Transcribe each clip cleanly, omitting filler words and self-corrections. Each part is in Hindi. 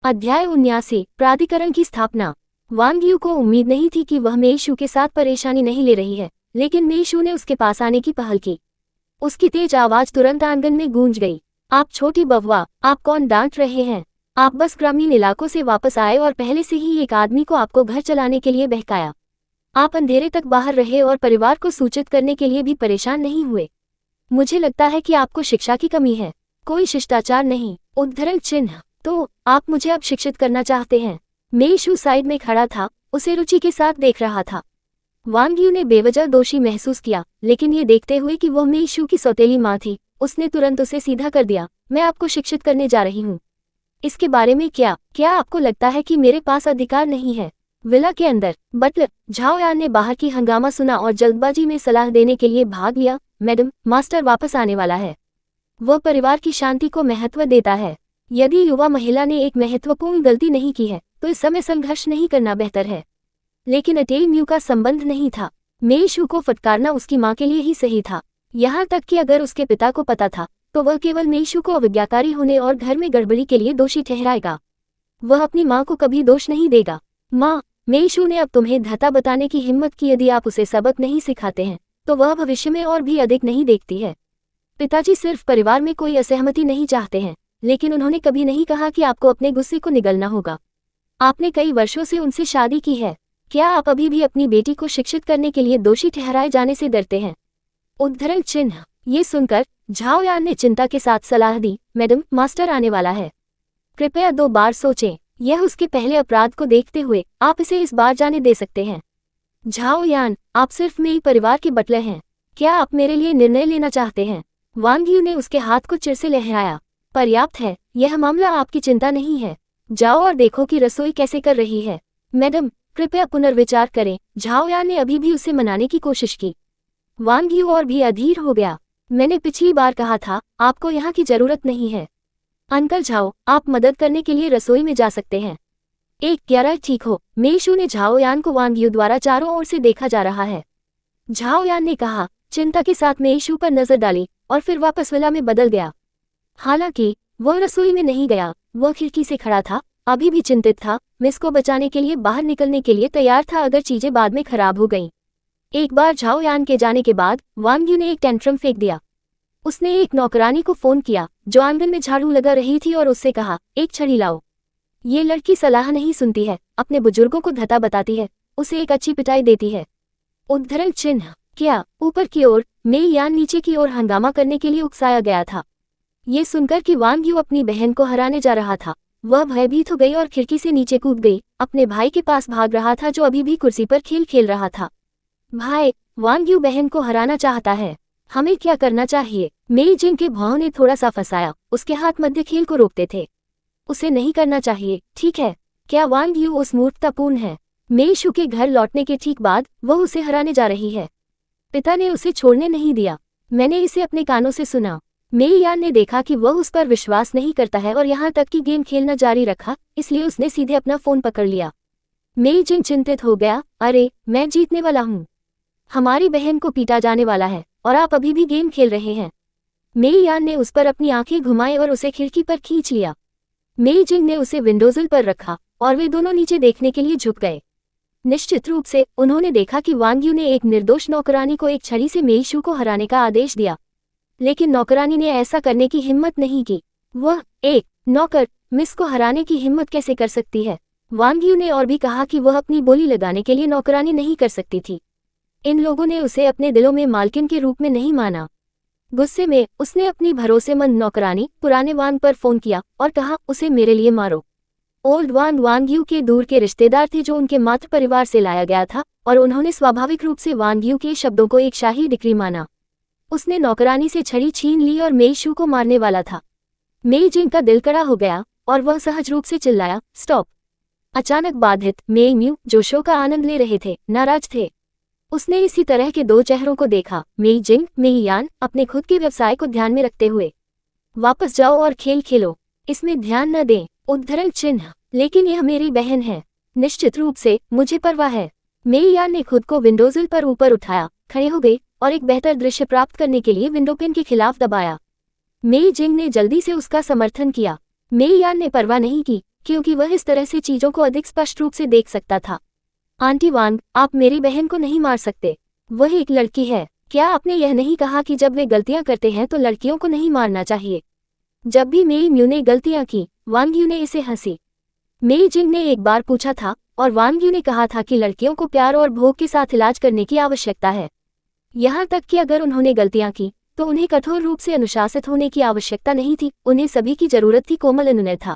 अध्याय 79 प्राधिकरण की स्थापना। वांग यू को उम्मीद नहीं थी कि वह मेई शू के साथ परेशानी नहीं ले रही है, लेकिन मेई शू ने उसके पास आने की पहल की। उसकी तेज आवाज तुरंत आंगन में गूंज गई। आप छोटी बववा, आप कौन डांट रहे हैं? आप बस ग्रामीण इलाकों से वापस आए और पहले से ही एक आदमी को आपको घर चलाने के लिए बहकाया। आप अंधेरे तक बाहर रहे और परिवार को सूचित करने के लिए भी परेशान नहीं हुए। मुझे लगता है कि आपको शिक्षा की कमी है, कोई शिष्टाचार नहीं। उद्धरण चिन्ह। तो आप मुझे अब शिक्षित करना चाहते हैं? मेई शू साइड में खड़ा था, उसे रुचि के साथ देख रहा था। वांग यू ने बेवजह दोषी महसूस किया, लेकिन ये देखते हुए कि वह मेई शू की सौतेली माँ थी, उसने तुरंत उसे सीधा कर दिया। मैं आपको शिक्षित करने जा रही हूँ। इसके बारे में क्या आपको लगता है कि मेरे पास अधिकार नहीं है? विला के अंदर बटलर झाओ यान ने बाहर की हंगामा सुना और जल्दबाजी में सलाह देने के लिए भाग लिया। मैडम, मास्टर वापस आने वाला है। वह परिवार की शांति को महत्व देता है। यदि युवा महिला ने एक महत्वपूर्ण गलती नहीं की है तो इस समय संघर्ष नहीं करना बेहतर है। लेकिन अटेल म्यू का संबंध नहीं था। मेई शू को फटकारना उसकी माँ के लिए ही सही था। यहाँ तक कि अगर उसके पिता को पता था तो वह केवल मेई शू को अविज्ञाकारी होने और घर में गड़बड़ी के लिए दोषी ठहराएगा। वह अपनी माँ को कभी दोष नहीं देगा। माँ, मेई शू ने अब तुम्हें धता बताने की हिम्मत की। यदि आप उसे सबक नहीं सिखाते हैं तो वह भविष्य में और भी अधिक नहीं देखती है। पिताजी सिर्फ परिवार में कोई असहमति नहीं चाहते हैं, लेकिन उन्होंने कभी नहीं कहा कि आपको अपने गुस्से को निगलना होगा। आपने कई वर्षों से उनसे शादी की है। क्या आप अभी भी अपनी बेटी को शिक्षित करने के लिए दोषी ठहराए जाने से डरते हैं? उद्धरण चिन्ह। ये सुनकर झाओ यान ने चिंता के साथ सलाह दी। मैडम, मास्टर आने वाला है। कृपया 2 बार सोचें। यह उसके पहले अपराध को देखते हुए आप इसे इस बार जाने दे सकते हैं। झाओ यान, आप सिर्फ मेरे परिवार के बटलर हैं। क्या आप मेरे लिए निर्णय लेना चाहते हैं? वांग यू ने उसके हाथ को चिर से लहराया। पर्याप्त है, यह मामला आपकी चिंता नहीं है। जाओ और देखो कि रसोई कैसे कर रही है। मैडम, कृपया पुनर्विचार करें। झाओ यान ने अभी भी उसे मनाने की कोशिश की। वांग यू और भी अधीर हो गया। मैंने पिछली बार कहा था, आपको यहाँ की जरूरत नहीं है। अंकल झाओ, आप मदद करने के लिए रसोई में जा सकते हैं। 1-11 ठीक हो। मेई शू ने झाओ यान को वांग यू द्वारा चारों ओर से देखा जा रहा है। झाओ यान ने कहा, चिंता के साथ मेई शू पर नजर डाली और फिर वापस विला में बदल गया। हालांकि वह रसोई में नहीं गया, वह खिड़की से खड़ा था, अभी भी चिंतित था, मिस को बचाने के लिए बाहर निकलने के लिए तैयार था अगर चीजें बाद में खराब हो गईं। एक बार झाओ यान के जाने के बाद वांग यू ने एक टेंट्रम फेंक दिया। उसने एक नौकरानी को फोन किया जो आंगन में झाड़ू लगा रही थी और उससे कहा, एक छड़ी लाओ। ये लड़की सलाह नहीं सुनती है, अपने बुजुर्गों को धता बताती है, उसे एक अच्छी पिटाई देती है। उद्धरण चिन्ह। क्या ऊपर की ओर मेई यान नीचे की ओर हंगामा करने के लिए उकसाया गया था। ये सुनकर कि वांग यू अपनी बहन को हराने जा रहा था, वह भयभीत हो गई और खिड़की से नीचे कूद गई। अपने भाई के पास भाग रहा था जो अभी भी कुर्सी पर खेल खेल रहा था। भाई, वांग यू बहन को हराना चाहता है, हमें क्या करना चाहिए? मेई जिंग के भाव ने थोड़ा सा फंसाया। उसके हाथ मध्य खेल को रोकते थे। उसे नहीं करना चाहिए, ठीक है? क्या वांग यू उस मूर्खतापूर्ण है? मेई शू के घर लौटने के ठीक बाद वह उसे हराने जा रही है। पिता ने उसे छोड़ने नहीं दिया। मैंने इसे अपने कानों से सुना। मेई यान ने देखा कि वह उस पर विश्वास नहीं करता है और यहाँ तक कि गेम खेलना जारी रखा, इसलिए उसने सीधे अपना फोन पकड़ लिया। मेई जिंग चिंतित हो गया। अरे, मैं जीतने वाला हूँ। हमारी बहन को पीटा जाने वाला है और आप अभी भी गेम खेल रहे हैं। मेई यान ने उस पर अपनी आंखें घुमाई और उसे खिड़की पर खींच लिया। मेई जिंग ने उसे विंडोजिल पर रखा और वे दोनों नीचे देखने के लिए झुक गए। निश्चित रूप से उन्होंने देखा कि वांग यू ने एक निर्दोष नौकरानी को एक छड़ी से मेई शू को हराने का आदेश दिया, लेकिन नौकरानी ने ऐसा करने की हिम्मत नहीं की। वह एक नौकर मिस को हराने की हिम्मत कैसे कर सकती है? वांग यू ने और भी कहा कि वह अपनी बोली लगाने के लिए नौकरानी नहीं कर सकती थी। इन लोगों ने उसे अपने दिलों में मालकिन के रूप में नहीं माना। गुस्से में उसने अपनी भरोसेमंद नौकरानी पुराने वांग पर फोन किया और कहा, उसे मेरे लिए मारो। ओल्ड वांग वांग यू के दूर के रिश्तेदार थे जो उनके मातृ परिवार से लाया गया था और उन्होंने स्वाभाविक रूप से वांग यू के शब्दों को एक शाही डिक्री माना। उसने नौकरानी से छड़ी छीन ली और मेई शू को मारने वाला था। मेई जिंग का दिल कड़ा हो गया और वह सहज रूप से चिल्लाया, स्टॉप। अचानक बाधित मेई म्यू, जो शो का आनंद ले रहे थे, नाराज थे। उसने इसी तरह के 2 चेहरों को देखा, मेई जिंग, मेई यान, अपने खुद के व्यवसाय को ध्यान में रखते हुए। वापस जाओ और खेल खेलो, इसमें ध्यान न दें। उद्धरण चिन्ह। लेकिन यह मेरी बहन है। निश्चित रूप से मुझे परवाह है। मेई यान ने खुद को विंडोजिल पर ऊपर उठाया, खड़े हो गए और एक बेहतर दृश्य प्राप्त करने के लिए विंडोपेन के खिलाफ दबाया। मेई जिंग ने जल्दी से उसका समर्थन किया। मेई यान ने परवाह नहीं की, क्योंकि वह इस तरह से चीजों को अधिक स्पष्ट रूप से देख सकता था। आंटी वांग, आप मेरी बहन को नहीं मार सकते। वह एक लड़की है। क्या आपने यह नहीं कहा कि जब वे गलतियां करते हैं तो लड़कियों को नहीं मारना चाहिए? जब भी मेई म्यू ने गलतियां की, वांग यू ने इसे हंसी मेई जिंग ने एक बार पूछा था और वांग यू ने कहा था कि लड़कियों को प्यार और भोग के साथ इलाज करने की आवश्यकता है। यहाँ तक कि अगर उन्होंने गलतियां की तो उन्हें कठोर रूप से अनुशासित होने की आवश्यकता नहीं थी, उन्हें सभी की जरूरत थी कोमल अनुनय था।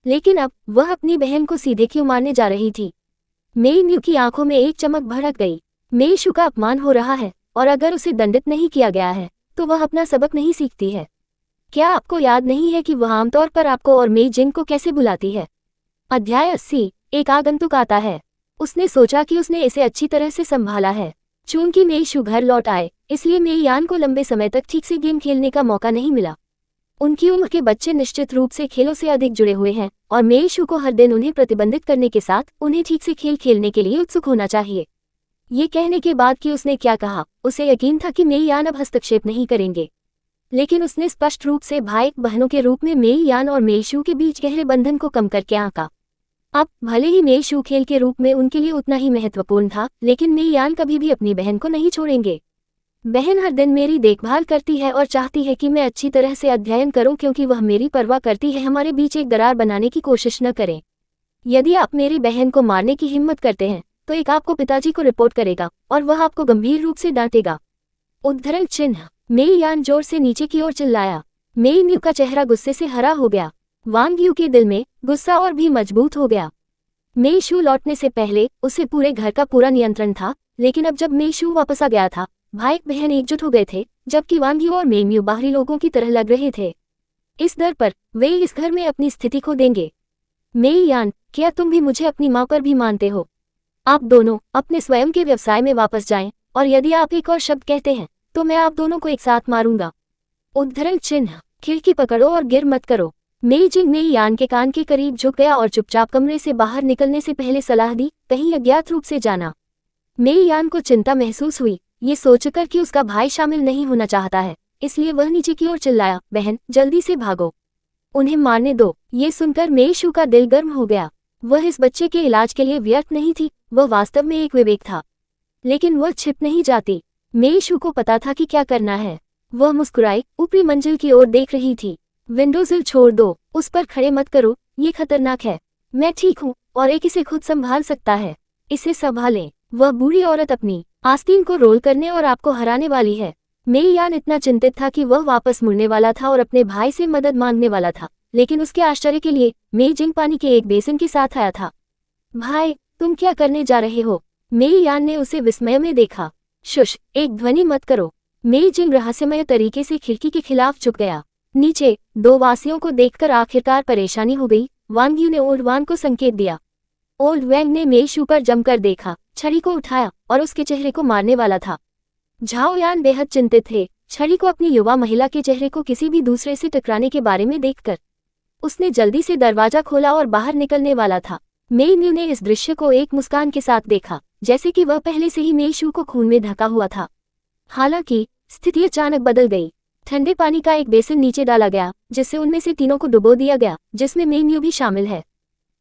लेकिन अब वह अपनी बहन को सीधे क्यों मारने जा रही थी? मेई म्यू की आंखों में एक चमक भड़क गई। मेई शू का अपमान हो रहा है और अगर उसे दंडित नहीं किया गया है तो वह अपना सबक नहीं सीखती है। क्या आपको याद नहीं है कि वह आमतौर पर आपको और मेई जिंग को कैसे बुलाती है? अध्याय 80। एक आगंतुक आता है। उसने सोचा कि उसने इसे अच्छी तरह से संभाला है। चूंकि मेई शू घर लौट आए, इसलिए मेई यान को लंबे समय तक ठीक से गेम खेलने का मौका नहीं मिला। उनकी उम्र के बच्चे निश्चित रूप से खेलों से अधिक जुड़े हुए हैं और मेई शू को हर दिन उन्हें प्रतिबंधित करने के साथ उन्हें ठीक से खेल खेलने के लिए उत्सुक होना चाहिए। ये कहने के बाद कि उसने क्या कहा, उसे यकीन था कि मेई यान अब हस्तक्षेप नहीं करेंगे। लेकिन उसने स्पष्ट रूप से भाई बहनों के रूप में मेई यान और मेई शू के बीच गहरे बंधन को कम करके आंका। अब भले ही मेई शू खेल के रूप में उनके लिए उतना ही महत्वपूर्ण था, लेकिन मेई यान कभी भी अपनी बहन को नहीं छोड़ेंगे। बहन हर दिन मेरी देखभाल करती है और चाहती है कि मैं अच्छी तरह से अध्ययन करूं क्योंकि वह मेरी परवाह करती है। हमारे बीच एक दरार बनाने की कोशिश न करें। यदि आप मेरी बहन को मारने की हिम्मत करते हैं तो एक आपको पिताजी को रिपोर्ट करेगा और वह आपको गंभीर रूप से डांटेगा। उद्धरण चिन्ह। मेई यान जोर से नीचे की ओर चिल्लाया। मेई म्यू का चेहरा गुस्से से हरा हो गया। वांग यू के दिल में गुस्सा और भी मजबूत हो गया। मेई शू लौटने से पहले उसे पूरे घर का पूरा नियंत्रण था, लेकिन अब जब मेई शू वापस आ गया था, भाई बहन एकजुट हो गए थे, जबकि वांग यू और मेई म्यू बाहरी लोगों की तरह लग रहे थे। इस दर पर वे इस घर में अपनी स्थिति खो देंगे। मेई यान, क्या तुम भी मुझे अपनी मां पर भी मानते हो? आप दोनों अपने स्वयं के व्यवसाय में वापस जाएं, और यदि आप एक और शब्द कहते हैं तो मैं आप दोनों को एक साथ मारूंगा। उद्धरण चिन्ह। खिड़की पकड़ो और गिर मत करो। मेई जिंग मेई यान के कान के करीब झुक गया और चुपचाप कमरे से बाहर निकलने से पहले सलाह दी, कहीं अज्ञात रूप से जाना। मेई यान को चिंता महसूस हुई, ये सोचकर कि उसका भाई शामिल नहीं होना चाहता है, इसलिए वह नीचे की ओर चिल्लाया, बहन जल्दी से भागो, उन्हें मारने दो। ये सुनकर मेई शू का दिल गर्म हो गया। वह इस बच्चे के इलाज के लिए व्यर्थ नहीं थी, वह वास्तव में एक विवेक था। लेकिन वह छिप नहीं जाती। मेई शू को पता था कि क्या करना है। वह मुस्कुराई, ऊपरी मंजिल की ओर देख रही थी। विंडोज़िल छोड़ दो, उस पर खड़े मत करो, ये खतरनाक है। मैं ठीक हूँ और एक इसे खुद संभाल सकता है, इसे संभालें। वह बूढ़ी औरत अपनी आस्तीन को रोल करने और आपको हराने वाली है। मेई यान इतना चिंतित था कि वह वापस मुड़ने वाला था और अपने भाई से मदद मांगने वाला था, लेकिन उसके आश्चर्य के लिए मेई जिंग पानी के एक बेसिन के साथ आया था। भाई, तुम क्या करने जा रहे हो? मेई यान ने उसे विस्मय में देखा। शुश, एक ध्वनि मत करो। मेई जिंग रहस्यमय तरीके से खिड़की के खिलाफ झुक गया। नीचे दो वासियों को देखकर आखिरकार परेशानी हो गई। वांग यू ने ओल्ड वांग को संकेत दिया। ओल्ड वैंग ने मेई शू पर जमकर देखा, छड़ी को उठाया और उसके चेहरे को मारने वाला था। झाओ यान बेहद चिंतित थे, छड़ी को अपनी युवा महिला के चेहरे को किसी भी दूसरे से टकराने के बारे में देखकर। उसने जल्दी से दरवाजा खोला और बाहर निकलने वाला था। मेई म्यू ने इस दृश्य को एक मुस्कान के साथ देखा, जैसे कि वह पहले से ही मेई शू को खून में ढका हुआ था। हालांकि स्थिति अचानक बदल गई। ठंडे पानी का एक बेसिन नीचे डाला गया, जिससे उनमें से तीनों को डुबो दिया गया, जिसमें मेई म्यू भी शामिल है।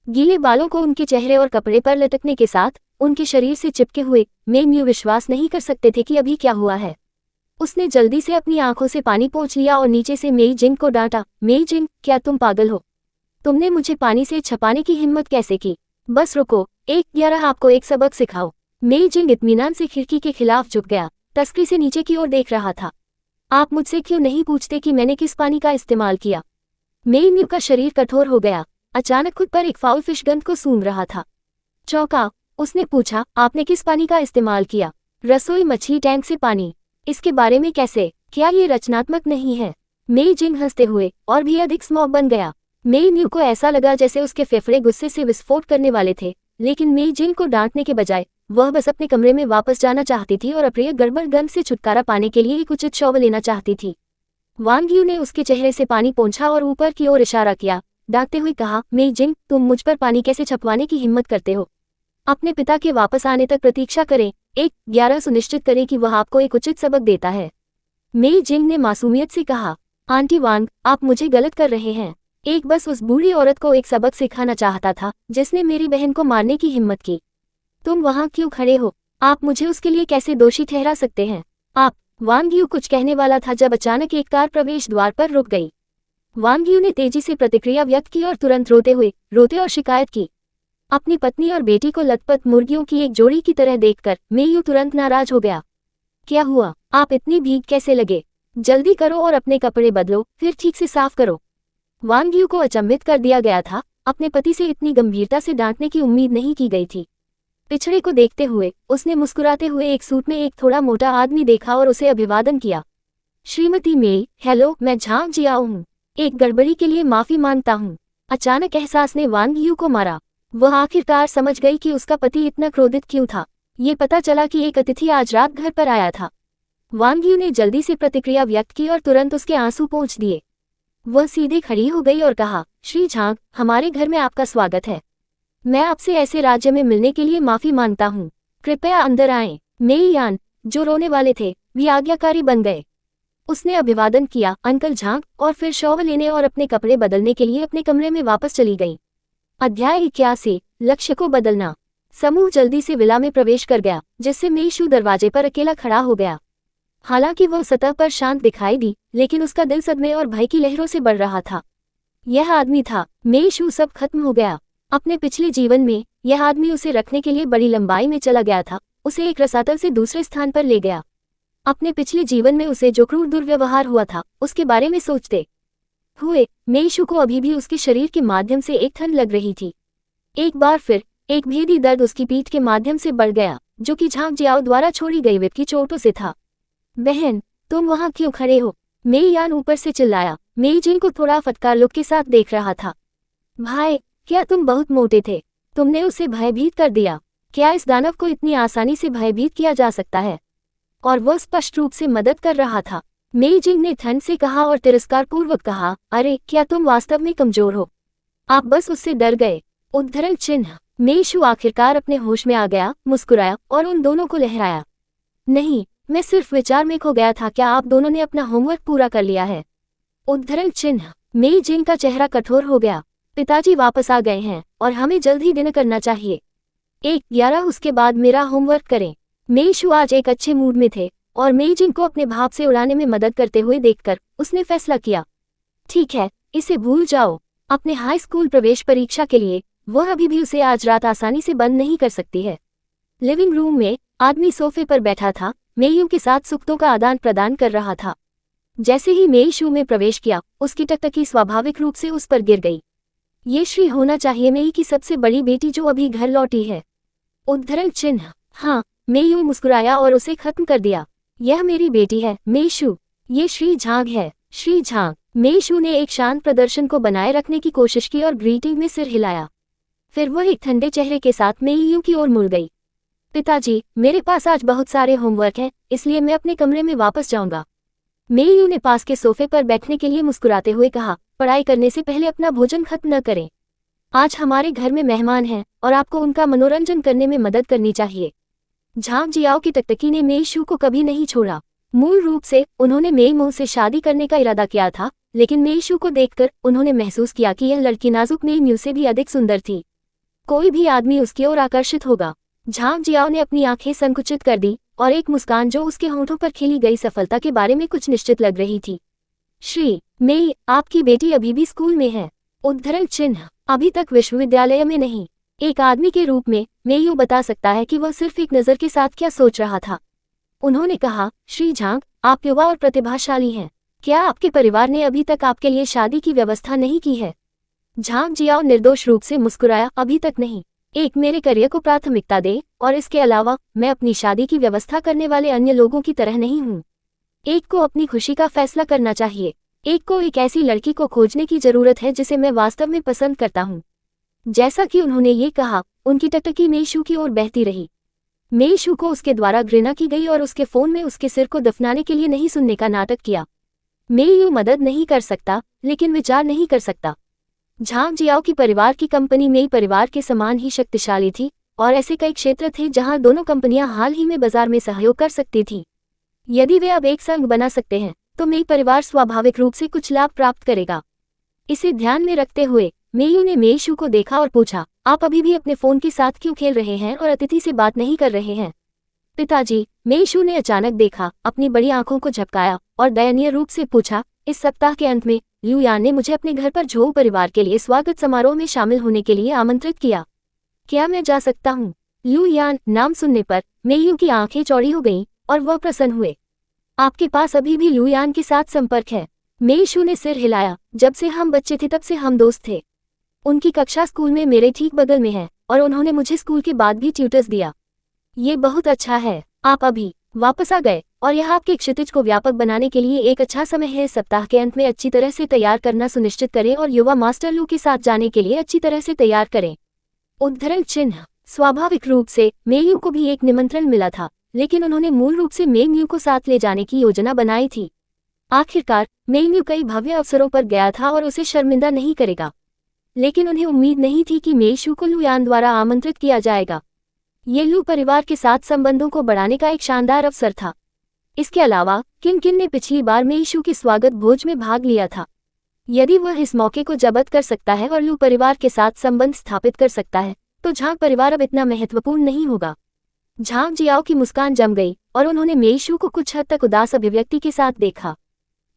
गीले बालों को उनके चेहरे और कपड़े पर लटकने के साथ उनके शरीर से चिपके हुए मेई म्यू विश्वास नहीं कर सकते थे कि अभी क्या हुआ है। उसने जल्दी से अपनी आंखों से पानी पोंछ लिया और नीचे से मेई जिंग को डांटा, मेई जिंग, क्या तुम पागल हो? तुमने मुझे पानी से छपाने की हिम्मत कैसे की? बस रुको, 1-11 आपको एक सबक सिखाओ। मेई जिंग इत्मीनान से खिड़की के खिलाफ झुक गया, तस्करी से नीचे की ओर देख रहा था। आप मुझसे क्यों नहीं पूछते कि मैंने किस पानी का इस्तेमाल किया? मेई म्यू का शरीर कठोर हो गया, अचानक खुद पर एक फाउल फिश गंध को सूंघ रहा था। चौंका, उसने पूछा, आपने किस पानी का इस्तेमाल किया? रसोई मछली टैंक से पानी। इसके बारे में कैसे? क्या ये रचनात्मक नहीं है? मेई जिंग हंसते हुए और भी अधिक स्मॉग बन गया। मेई म्यू को ऐसा लगा जैसे उसके फेफड़े गुस्से से विस्फोट करने वाले थे, लेकिन मेई जिंग को डांटने के बजाय वह बस अपने कमरे में वापस जाना चाहती थी और अप्रिय गड़बड़ गंध से छुटकारा पाने के लिए एक उचित शॉवर लेना चाहती थी। वांग यू ने उसके चेहरे से पानी पोंछा और ऊपर की ओर इशारा किया, डांटते हुए कहा, मेई जिंग, तुम मुझ पर पानी कैसे छपवाने की हिम्मत करते हो? अपने पिता के वापस आने तक प्रतीक्षा करें। 1-11 सुनिश्चित करें कि वह आपको एक उचित सबक देता है। मेई जिंग ने मासूमियत से कहा, आंटी वांग, आप मुझे गलत कर रहे हैं। एक बस उस बूढ़ी औरत को एक सबक सिखाना चाहता था जिसने मेरी बहन को मारने की हिम्मत की। तुम वहां क्यों खड़े हो? आप मुझे उसके लिए कैसे दोषी ठहरा सकते हैं? आप। वांग यू कुछ कहने वाला था जब अचानक एक कार प्रवेश द्वार पर रुक गई। वांग यू ने तेजी से प्रतिक्रिया व्यक्त की और तुरंत रोते और शिकायत की। अपनी पत्नी और बेटी को लथपथ मुर्गियों की एक जोड़ी की तरह देखकर मेयू तुरंत नाराज हो गया। क्या हुआ? आप इतनी भीग कैसे लगे? जल्दी करो और अपने कपड़े बदलो, फिर ठीक से साफ करो। वांग यू को अचंभित कर दिया गया था। अपने पति से इतनी गंभीरता से डांटने की उम्मीद नहीं की गई थी। पिछड़े को देखते हुए उसने मुस्कुराते हुए एक सूट में एक थोड़ा मोटा आदमी देखा और उसे अभिवादन किया। श्रीमती मेई, हेलो, मैं झांग जियाओ हूँ। एक गड़बड़ी के लिए माफी मांगता हूँ। अचानक एहसास ने वांग यू को मारा। वह आखिरकार समझ गई कि उसका पति इतना क्रोधित क्यों था। ये पता चला कि एक अतिथि आज रात घर पर आया था। वांग यू ने जल्दी से प्रतिक्रिया व्यक्त की और तुरंत उसके आंसू पोंछ दिए। वह सीधे खड़ी हो गई और कहा, श्री झांग, हमारे घर में आपका स्वागत है। मैं आपसे ऐसे राज्य में मिलने के लिए माफी मांगता हूँ। कृपया अंदर आएं। मेई यान, जो रोने वाले थे, भी आज्ञाकारी बन गए। उसने अभिवादन किया, अंकल झांग, और फिर शॉवर लेने और अपने कपड़े बदलने के लिए अपने कमरे में वापस चली गई। अध्याय 81, लक्ष्य को बदलना। समूह जल्दी से विला में प्रवेश कर गया, जिससे मेईशू दरवाजे पर अकेला खड़ा हो गया। हालांकि वह सतह पर शांत दिखाई दी, लेकिन उसका दिल सदमे और भय की लहरों से बढ़ रहा था। यह आदमी था। मेईशू सब खत्म हो गया। अपने पिछले जीवन में यह आदमी उसे रखने के लिए बड़ी लंबाई में चला गया था, उसे एक रसातल से दूसरे स्थान पर ले गया। अपने पिछले जीवन में उसे जो क्रूर दुर्व्यवहार हुआ था, उसके बारे में सोचते हुए मेईशू को अभी भी उसके शरीर के माध्यम से एक ठंड लग रही थी। एक बार फिर एक भेदी दर्द उसकी पीठ के माध्यम से बढ़ गया, जो कि झांग जियाओ द्वारा छोड़ी गई विप की चोटों से था। बहन, तुम वहां क्यों खड़े हो? मेई यान ऊपर से चिल्लाया। मेई जिन को थोड़ा फटकार लुक के साथ देख रहा था। भाई, क्या तुम बहुत मोटे थे? तुमने उसे भयभीत कर दिया। क्या इस दानव को इतनी आसानी से भयभीत किया जा सकता है? और वह स्पष्ट रूप से मदद कर रहा था। मेई जिंग ने ठंड से कहा और तिरस्कारपूर्वक कहा, अरे, क्या तुम वास्तव में कमजोर हो? आप बस उससे डर गए। उद्धरण चिन्ह। मेईशू आखिरकार अपने होश में आ गया, मुस्कुराया और उन दोनों को लहराया। नहीं, मैं सिर्फ विचार में खो गया था। क्या आप दोनों ने अपना होमवर्क पूरा कर लिया है? उद्धरण चिन्ह। मेई जिंग का चेहरा कठोर हो गया। पिताजी वापस आ गए हैं और हमें जल्द ही डिनर करना चाहिए। 1:11 उसके बाद मेरा होमवर्क करें। मेईशू आज एक अच्छे मूड में थे और मेई जिंग को अपने भाव से उड़ाने में मदद करते हुए देखकर उसने फैसला किया, ठीक है, इसे भूल जाओ। अपने हाई स्कूल प्रवेश परीक्षा के लिए वह अभी भी उसे आज रात आसानी से बंद नहीं कर सकती है। लिविंग रूम में आदमी सोफे पर बैठा था, मेईयू के साथ सुक्तों का आदान प्रदान कर रहा था। जैसे ही मेईशू में प्रवेश किया, उसकी टकटकी स्वाभाविक रूप से उस पर गिर गई। ये श्री होना चाहिए, मेई की सबसे बड़ी बेटी जो अभी घर लौटी है। उद्धरण चिन्ह। हाँ, मेईयू मुस्कुराया और उसे खत्म कर दिया। यह मेरी बेटी है, मेईशू। ये श्री झांग है। श्री झांग। मेईशू ने एक शांत प्रदर्शन को बनाए रखने की कोशिश की और ग्रीटिंग में सिर हिलाया। फिर वह एक ठंडे चेहरे के साथ मेईयू की ओर मुड़ गई। पिताजी, मेरे पास आज बहुत सारे होमवर्क हैं, इसलिए मैं अपने कमरे में वापस जाऊंगा। मेईयू ने पास के सोफे पर बैठने के लिए मुस्कुराते हुए कहा, पढ़ाई करने से पहले अपना भोजन खत्म न करें। आज हमारे घर में मेहमान हैं और आपको उनका मनोरंजन करने में मदद करनी चाहिए। झांग जियाओ की टकटकी ने मेईशू को कभी नहीं छोड़ा। मूल रूप से उन्होंने मेईमो से शादी करने का इरादा किया था, लेकिन मेईशू को देखकर उन्होंने महसूस किया कि यह लड़की नाजुक मेईम्यू से भी अधिक सुंदर थी। कोई भी आदमी उसकी ओर आकर्षित होगा। झांग जियाओ ने अपनी आंखें संकुचित कर दी और एक मुस्कान जो उसके होंठों पर खिली गई सफलता के बारे में कुछ निश्चित लग रही थी। श्री मेई, आपकी बेटी अभी भी स्कूल में है। उद्धरण चिन्ह। अभी तक विश्वविद्यालय में नहीं। एक आदमी के रूप में मेईयू बता सकता है कि वह सिर्फ एक नज़र के साथ क्या सोच रहा था। उन्होंने कहा, श्री झांग, आप युवा और प्रतिभाशाली हैं। क्या आपके परिवार ने अभी तक आपके लिए शादी की व्यवस्था नहीं की है? झांग जियाओ निर्दोष रूप से मुस्कुराया, अभी तक नहीं। एक, मेरे करियर को प्राथमिकता दे, और इसके अलावा मैं अपनी शादी की व्यवस्था करने वाले अन्य लोगों की तरह नहीं हूँ। एक को अपनी खुशी का फैसला करना चाहिए। एक को एक ऐसी लड़की को खोजने की जरूरत है जिसे मैं वास्तव में पसंद करता हूँ। जैसा कि उन्होंने ये कहा, उनकी टकटकी मेईशू की ओर बहती रही। मेईशू को उसके द्वारा घृणा की गई और उसके फोन में उसके सिर को दफनाने के लिए नहीं सुनने का नाटक किया। मेईयू मदद नहीं कर सकता, लेकिन विचार नहीं कर सकता। झांग जियाओ की परिवार की कंपनी मेई परिवार के समान ही शक्तिशाली थी, और ऐसे कई क्षेत्र थे जहां दोनों कंपनियां हाल ही में बाजार में सहयोग कर सकती थीं। यदि वे अब एक संघ बना सकते हैं, तो मेई परिवार स्वाभाविक रूप से कुछ लाभ प्राप्त करेगा। इसे ध्यान में रखते हुए मेयू ने मेईशू को देखा और पूछा, आप अभी भी अपने फोन के साथ क्यों खेल रहे हैं और अतिथि से बात नहीं कर रहे हैं? पिताजी, मेईशू ने अचानक देखा, अपनी बड़ी आंखों को झपकाया और दयनीय रूप से पूछा, इस सप्ताह के अंत में लू यान ने मुझे अपने घर पर झोउ परिवार के लिए स्वागत समारोह में शामिल होने के लिए आमंत्रित किया। क्या मैं जा सकता हूँ? लू यान नाम सुनने पर मेयू की आंखें चौड़ी हो गईं और वह प्रसन्न हुए। आपके पास अभी भी लू यान के साथ संपर्क है? मेईशू ने सिर हिलाया, जब से हम बच्चे थे तब से हम दोस्त थे। उनकी कक्षा स्कूल में मेरे ठीक बगल में है और उन्होंने मुझे स्कूल के बाद भी ट्यूटर्स दिया। ये बहुत अच्छा है, आप अभी वापस आ गए और यह आपके क्षितिज को व्यापक बनाने के लिए एक अच्छा समय है। सप्ताह के अंत में अच्छी तरह से तैयार करना सुनिश्चित करें और युवा मास्टर लू के साथ जाने के लिए अच्छी तरह से तैयार करें। उद्धरण चिन्ह। स्वाभाविक रूप से मेयू को भी एक निमंत्रण मिला था, लेकिन उन्होंने मूल रूप से मेयू को साथ ले जाने की योजना बनाई थी। आखिरकार मेयू कई भव्य अवसरों पर गया था और उसे शर्मिंदा नहीं करेगा, लेकिन उन्हें उम्मीद नहीं थी कि मेईशू को लू यान द्वारा आमंत्रित किया जाएगा। ये लू परिवार के साथ संबंधों को बढ़ाने का एक शानदार अवसर था। इसके अलावा किन किन ने पिछली बार मेईशू की स्वागत भोज में भाग लिया था? यदि वह इस मौके को जब्त कर सकता है और लू परिवार के साथ संबंध स्थापित कर सकता है, तो झांग परिवार अब इतना महत्वपूर्ण नहीं होगा। झांग जियाओ की मुस्कान जम गई और उन्होंने मेईशू को कुछ हद तक उदास अभिव्यक्ति के साथ देखा।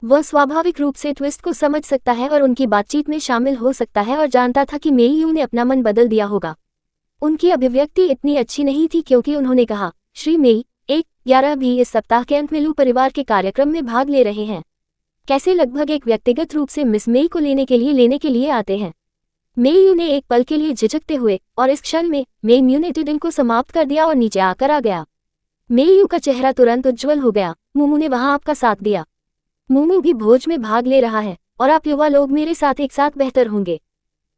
वह स्वाभाविक रूप से ट्विस्ट को समझ सकता है और उनकी बातचीत में शामिल हो सकता है और जानता था कि मेयू ने अपना मन बदल दिया होगा। उनकी अभिव्यक्ति इतनी अच्छी नहीं थी क्योंकि उन्होंने कहा, श्री मेई, 1-11 भी इस सप्ताह के अंत में लू परिवार के कार्यक्रम में भाग ले रहे हैं। कैसे लगभग एक व्यक्तिगत रूप से मिस मेई को लेने के लिए आते हैं। मेयू ने एक पल के लिए झिझकते हुए और इस क्षण में मेयू ने दिन को समाप्त कर दिया और नीचे आकर आ गया। मेयू का चेहरा तुरंत उज्ज्वल हो गया। मुमू ने वहां आपका साथ दिया। मुमू भी भोज में भाग ले रहा है और आप युवा लोग मेरे साथ एक साथ बेहतर होंगे।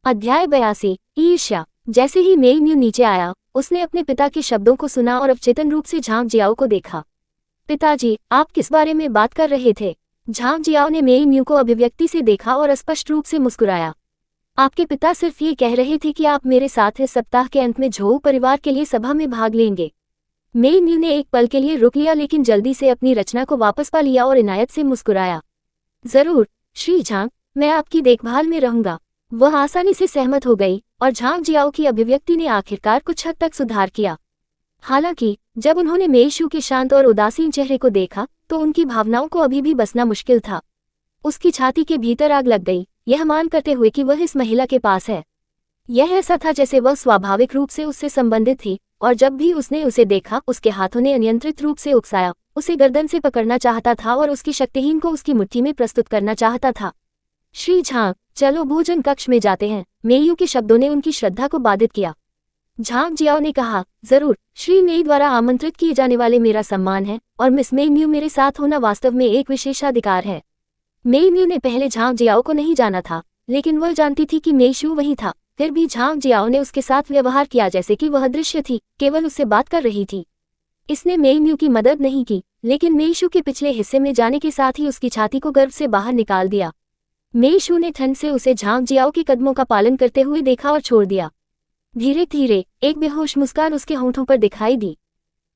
अध्याय 82 ईर्ष्या। जैसे ही मेयू नीचे आया, उसने अपने पिता के शब्दों को सुना और अवचेतन रूप से झांग जियाओ को देखा। पिताजी, आप किस बारे में बात कर रहे थे? झांग जियाओ ने मेयू को अभिव्यक्ति से देखा और स्पष्ट रूप से मुस्कुराया। आपके पिता सिर्फ ये कह रहे थे कि आप मेरे साथ इस सप्ताह के अंत में झोउ परिवार के लिए सभा में भाग लेंगे। मेयू ने एक पल के लिए रुक लिया, लेकिन जल्दी से अपनी रचना को वापस पा लिया और इनायत से मुस्कुराया। जरूर श्री झांग, मैं आपकी देखभाल में रहूंगा। वह आसानी से सहमत हो गई और झांग जियाओ की अभिव्यक्ति ने आखिरकार कुछ हद तक सुधार किया। हालांकि जब उन्होंने मेईशू के शांत और उदासीन चेहरे को देखा तो उनकी भावनाओं को अभी भी बसना मुश्किल था। उसकी छाती के भीतर आग लग गई, यह मान करते हुए कि वह इस महिला के पास है। यह ऐसा था जैसे वह स्वाभाविक रूप से उससे संबंधित थी, और जब भी उसने उसे देखा उसके हाथों ने अनियंत्रित रूप से उकसाया, उसे गर्दन से पकड़ना चाहता था और उसकी शक्तिहीन को उसकी मुट्ठी में प्रस्तुत करना चाहता था। श्री झांग, चलो भोजन कक्ष में जाते हैं। मेयू के शब्दों ने उनकी श्रद्धा को बाधित किया। झांग जियाओ ने कहा, जरूर, श्री मेई द्वारा आमंत्रित किए जाने वाले मेरा सम्मान है और मिस मेयू मेरे साथ होना वास्तव में एक विशेषाधिकार है। मेयू ने पहले झांग जियाओ को नहीं जाना था, लेकिन वह जानती थी कि मेईशू वही था। फिर भी झांग जियाओ ने उसके साथ व्यवहार किया जैसे कि वह अदृश्य थी, केवल उससे बात कर रही थी। इसने मेयू की मदद नहीं की, लेकिन मेईशू के पिछले हिस्से में जाने के साथ ही उसकी छाती को गर्व से बाहर निकाल दिया। मेईशू ने ठंड से उसे झांग जियाओ के कदमों का पालन करते हुए देखा और छोड़ दिया। धीरे धीरे एक बेहोश मुस्कान उसके होंठों पर दिखाई दी।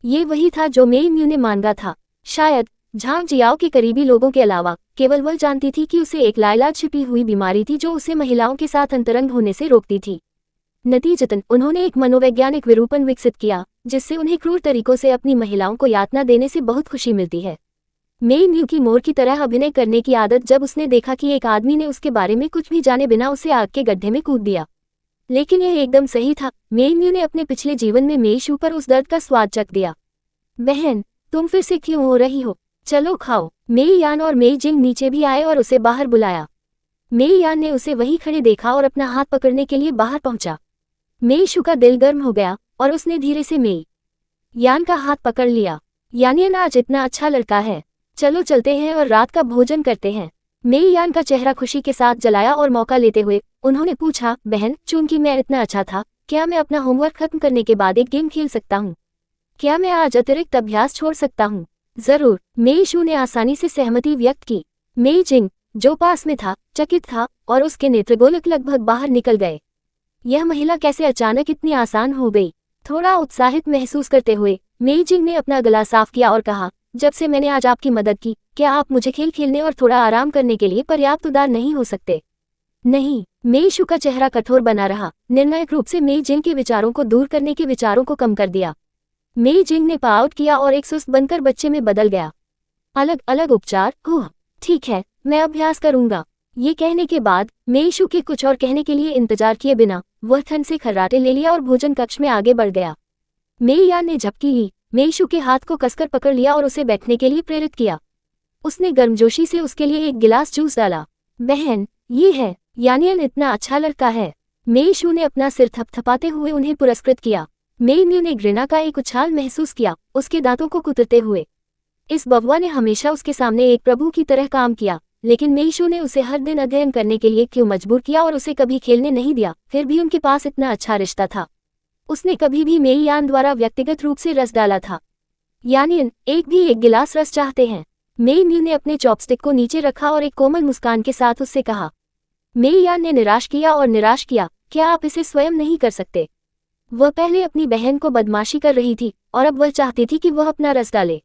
ये वही था जो मेयू ने मांगा था। शायद झांग जियाओ के करीबी लोगों के अलावा केवल वह जानती थी कि उसे एक लाइलाज छिपी हुई बीमारी थी जो उसे महिलाओं के साथ अंतरंग होने से रोकती थी। नतीजतन उन्होंने एक मनोवैज्ञानिक विरूपण विकसित किया जिससे उन्हें क्रूर तरीकों से अपनी महिलाओं को यातना देने से बहुत खुशी मिलती है। मेयू की मोर की तरह अभिनय करने की आदत जब उसने देखा कि एक आदमी ने उसके बारे में कुछ भी जाने बिना उसे आग के गड्ढे में कूद दिया। लेकिन यह एकदम सही था। मेयू ने अपने पिछले जीवन में मेईशू पर उस दर्द का स्वाद चख दिया। बहन, तुम फिर से क्यों हो रही हो? चलो खाओ। मेई यान और मेई जिंग नीचे भी आए और उसे बाहर बुलाया। मेई यान ने उसे वहीं खड़े देखा और अपना हाथ पकड़ने के लिए बाहर पहुंचा। मेईशू का दिल गर्म हो गया और उसने धीरे से मेई यान का हाथ पकड़ लिया। यानियन आज इतना अच्छा लड़का है, चलो चलते हैं और रात का भोजन करते हैं। मेई यान का चेहरा खुशी के साथ जलाया और मौका लेते हुए उन्होंने पूछा, बहन, चूंकि मैं इतना अच्छा था, क्या मैं अपना होमवर्क खत्म करने के बाद एक गेम खेल सकता हूँ? क्या मैं आज अतिरिक्त अभ्यास छोड़ सकता हूँ? जरूर। मेईशू ने आसानी से सहमति व्यक्त की। मेई जिंग, जो पास में था, चकित था और उसके नेत्रगोलक लगभग बाहर निकल गए। यह महिला कैसे अचानक इतनी आसान हो गई? थोड़ा उत्साहित महसूस करते हुए मेई जिंग ने अपना गला साफ किया और कहा, जब से मैंने आज आपकी मदद की, क्या आप मुझे खेल खेलने और थोड़ा आराम करने के लिए पर्याप्त उदार नहीं हो सकते? नहीं, मेइशू का चेहरा कठोर बना रहा, निर्णायक रूप से मेई जिंग के विचारों को दूर करने के विचारों को कम कर दिया। मेई जिंग ने पाआउट किया और एक सुस्त बनकर बच्चे में बदल गया। अलग अलग उपचार, ओह ठीक है, मैं अभ्यास करूंगा। ये कहने के बाद मेइशू के कुछ और कहने के लिए इंतजार किए बिना वह ठंड से खर्राटे ले लिया और भोजन कक्ष में आगे बढ़ गया। मेई यान ने झपकी ली, मेइशू के हाथ को कसकर पकड़ लिया और उसे बैठने के लिए प्रेरित किया। उसने गर्मजोशी से उसके लिए एक गिलास जूस डाला। बहन, ये है, यानियन इतना अच्छा लड़का है। मेइशू ने अपना सिर थपथपाते हुए उन्हें पुरस्कृत किया। मेइम्यू ने घृणा का एक उछाल महसूस किया, उसके दांतों को कुतरते हुए। इस बवुआ ने हमेशा उसके सामने एक प्रभु की तरह काम किया, लेकिन मेइशू ने उसे हर दिन अध्ययन करने के लिए क्यों मजबूर किया और उसे कभी खेलने नहीं दिया। फिर भी उनके पास इतना अच्छा रिश्ता था। उसने कभी भी मेई यान द्वारा व्यक्तिगत रूप से रस डाला था। यानियन, एक गिलास रस चाहते हैं? मेइम्यू ने अपने चॉपस्टिक को नीचे रखा और एक कोमल मुस्कान के साथ उससे कहा। मेई यान ने निराश किया, क्या आप इसे स्वयं नहीं कर सकते? वह पहले अपनी बहन को बदमाशी कर रही थी और अब वह चाहती थी कि वह अपना रस डाले।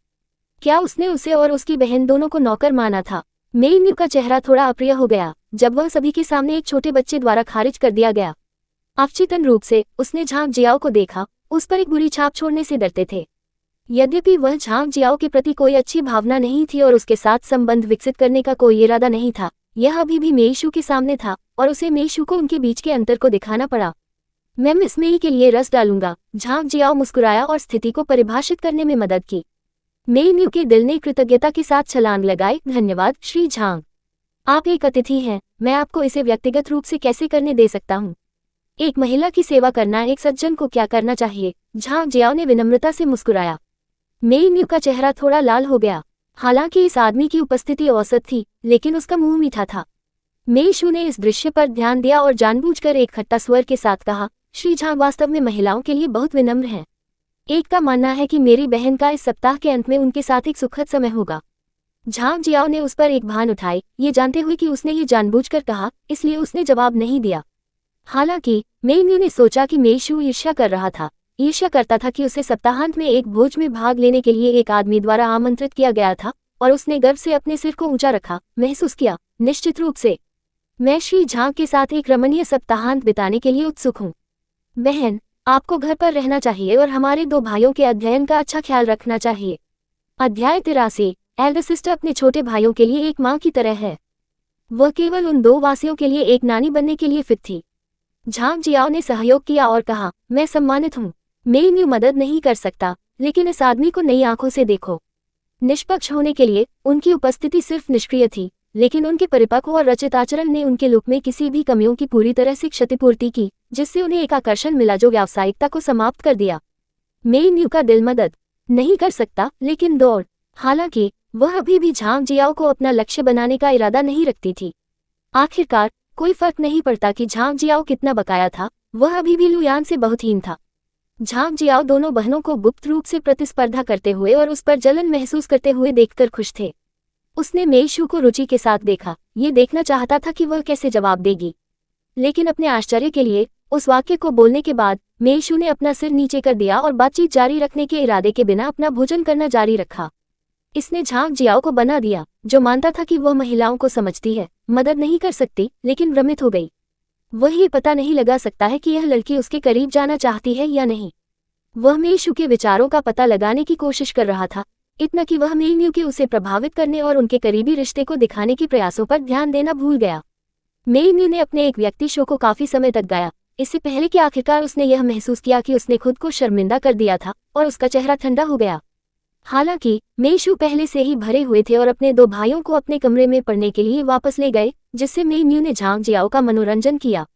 क्या उसने उसे और उसकी बहन दोनों को नौकर माना था? मेइम्यू का चेहरा थोड़ा अप्रिय हो गया जब वह सभी के सामने एक छोटे बच्चे द्वारा खारिज कर दिया गया। अवचेतन रूप से उसने झांग जियाओ को देखा, उस पर एक बुरी छाप छोड़ने से डरते थे। यद्यपि वह झांग जियाओ के प्रति कोई अच्छी भावना नहीं थी और उसके साथ संबंध विकसित करने का कोई इरादा नहीं था, यह अभी भी मेइशू के सामने था और उसे मेइशू को उनके बीच के अंतर को दिखाना पड़ा। मैं मिस मेई के लिए रस डालूंगा। झांग जियाओ मुस्कुराया और स्थिति को परिभाषित करने में मदद की। मेइम्यू के दिल ने कृतज्ञता के साथ छलांग लगाई। धन्यवाद श्री झांग, आप एक अतिथि हैं, मैं आपको इसे व्यक्तिगत रूप से कैसे करने दे सकता हूँ? एक महिला की सेवा करना एक सज्जन को क्या करना चाहिए? झांग जियाओ ने विनम्रता से मुस्कुराया। मेइम्यू का चेहरा थोड़ा लाल हो गया। हालांकि इस आदमी की उपस्थिति औसत थी, लेकिन उसका मुंह मीठा था। मेइशू ने इस दृश्य पर ध्यान दिया और जानबूझकर एक खट्टा स्वर के साथ कहा, श्री झांग वास्तव में महिलाओं के लिए बहुत विनम्र हैं। एक का मानना है कि मेरी बहन का इस सप्ताह के अंत में उनके साथ एक सुखद समय होगा। झांग जियाओ ने उस पर एक भान उठाई, ये जानते हुए कि उसने ये जानबूझकर कहा, इसलिए उसने जवाब नहीं दिया। हालांकि मेइम्यू ने सोचा कि मेइशू ईर्ष्या कर रहा था। ईर्ष्या करता था कि उसे सप्ताहांत में एक भोज में भाग लेने के लिए एक आदमी द्वारा आमंत्रित किया गया था और उसने गर्व से अपने सिर को ऊंचा रखा, महसूस किया, निश्चित रूप से मैं श्री झांग के साथ एक रमणीय सप्ताहांत बिताने के लिए उत्सुक हूँ। बहन, आपको घर पर रहना चाहिए और हमारे 2 भाइयों के अध्ययन का अच्छा ख्याल रखना चाहिए। अध्याय 83। एल्डर सिस्टर अपने छोटे भाइयों के लिए एक माँ की तरह है। वह केवल उन 2 वासियों के लिए एक नानी बनने के लिए फिट थी। झांग जियाओ ने सहयोग किया और कहा, मैं सम्मानित हूँ। मेइम्यू मदद नहीं कर सकता, लेकिन इस आदमी को नई आंखों से देखो। निष्पक्ष होने के लिए उनकी उपस्थिति सिर्फ निष्क्रिय थी, लेकिन उनके परिपक्व और रचित आचरण ने उनके लुक में किसी भी कमियों की पूरी तरह से क्षतिपूर्ति की, जिससे उन्हें एक आकर्षण मिला जो व्यावसायिकता को समाप्त कर दिया। मेइम्यू का दिल मदद नहीं कर सकता, लेकिन दौड़। हालांकि वह अभी भी झांग जियाओ को अपना लक्ष्य बनाने का इरादा नहीं रखती थी। आखिरकार कोई फर्क नहीं पड़ता कि झांग जियाओ कितना बकाया था, वह अभी भी लुयान से बहुत हीन था। झांग जियाओ दोनों बहनों को गुप्त रूप से प्रतिस्पर्धा करते हुए और उस पर जलन महसूस करते हुए देखकर खुश थे। उसने मेइशू को रुचि के साथ देखा, ये देखना चाहता था कि वह कैसे जवाब देगी। लेकिन अपने आश्चर्य के लिए उस वाक्य को बोलने के बाद मेइशू ने अपना सिर नीचे कर दिया और बातचीत जारी रखने के इरादे के बिना अपना भोजन करना जारी रखा। इसने झांग जियाओ को बना दिया, जो मानता था कि वह महिलाओं को समझती है, मदद नहीं कर सकती, लेकिन भ्रमित हो गई। वह ये पता नहीं लगा सकता है कि यह लड़की उसके करीब जाना चाहती है या नहीं। वह मेइशू के विचारों का पता लगाने की कोशिश कर रहा था, इतना कि वह मेइम्यू के उसे प्रभावित करने और उनके करीबी रिश्ते को दिखाने के प्रयासों पर ध्यान देना भूल गया। मेइम्यू ने अपने एक व्यक्ति शो को काफी समय तक गाया, इससे पहले कि आखिरकार उसने यह महसूस किया कि उसने खुद को शर्मिंदा कर दिया था और उसका चेहरा ठंडा हो गया। हालांकि मेइशू पहले से ही भरे हुए थे और अपने 2 भाइयों को अपने कमरे में पढ़ने के लिए वापस ले गए, जिससे मेइम्यू ने झांग जियाओ का मनोरंजन किया।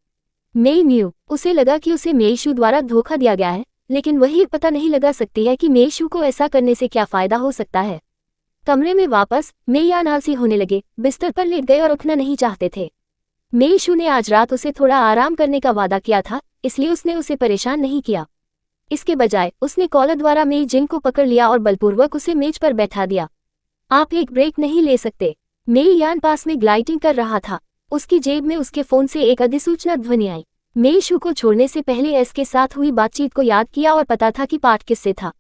मेइम्यू, उसे लगा कि उसे मेइशू द्वारा धोखा दिया गया है, लेकिन वही पता नहीं लगा सकती है कि मेइशू को ऐसा करने से क्या फायदा हो सकता है। कमरे में वापस मेइयान आलसी होने लगे, बिस्तर पर लेट गए और उठना नहीं चाहते थे। मेइशू ने आज रात उसे थोड़ा आराम करने का वादा किया था, इसलिए उसने उसे परेशान नहीं किया। इसके बजाय उसने कॉलर द्वारा मेई जिंग को पकड़ लिया और बलपूर्वक उसे मेज पर बैठा दिया। आप एक ब्रेक नहीं ले सकते? मेइयान पास में ग्लाइडिंग कर रहा था। उसकी जेब में उसके फोन से एक अधिसूचना ध्वनि आई। मेइशू को छोड़ने से पहले एस के साथ हुई बातचीत को याद किया और पता था कि पाठ किससे था।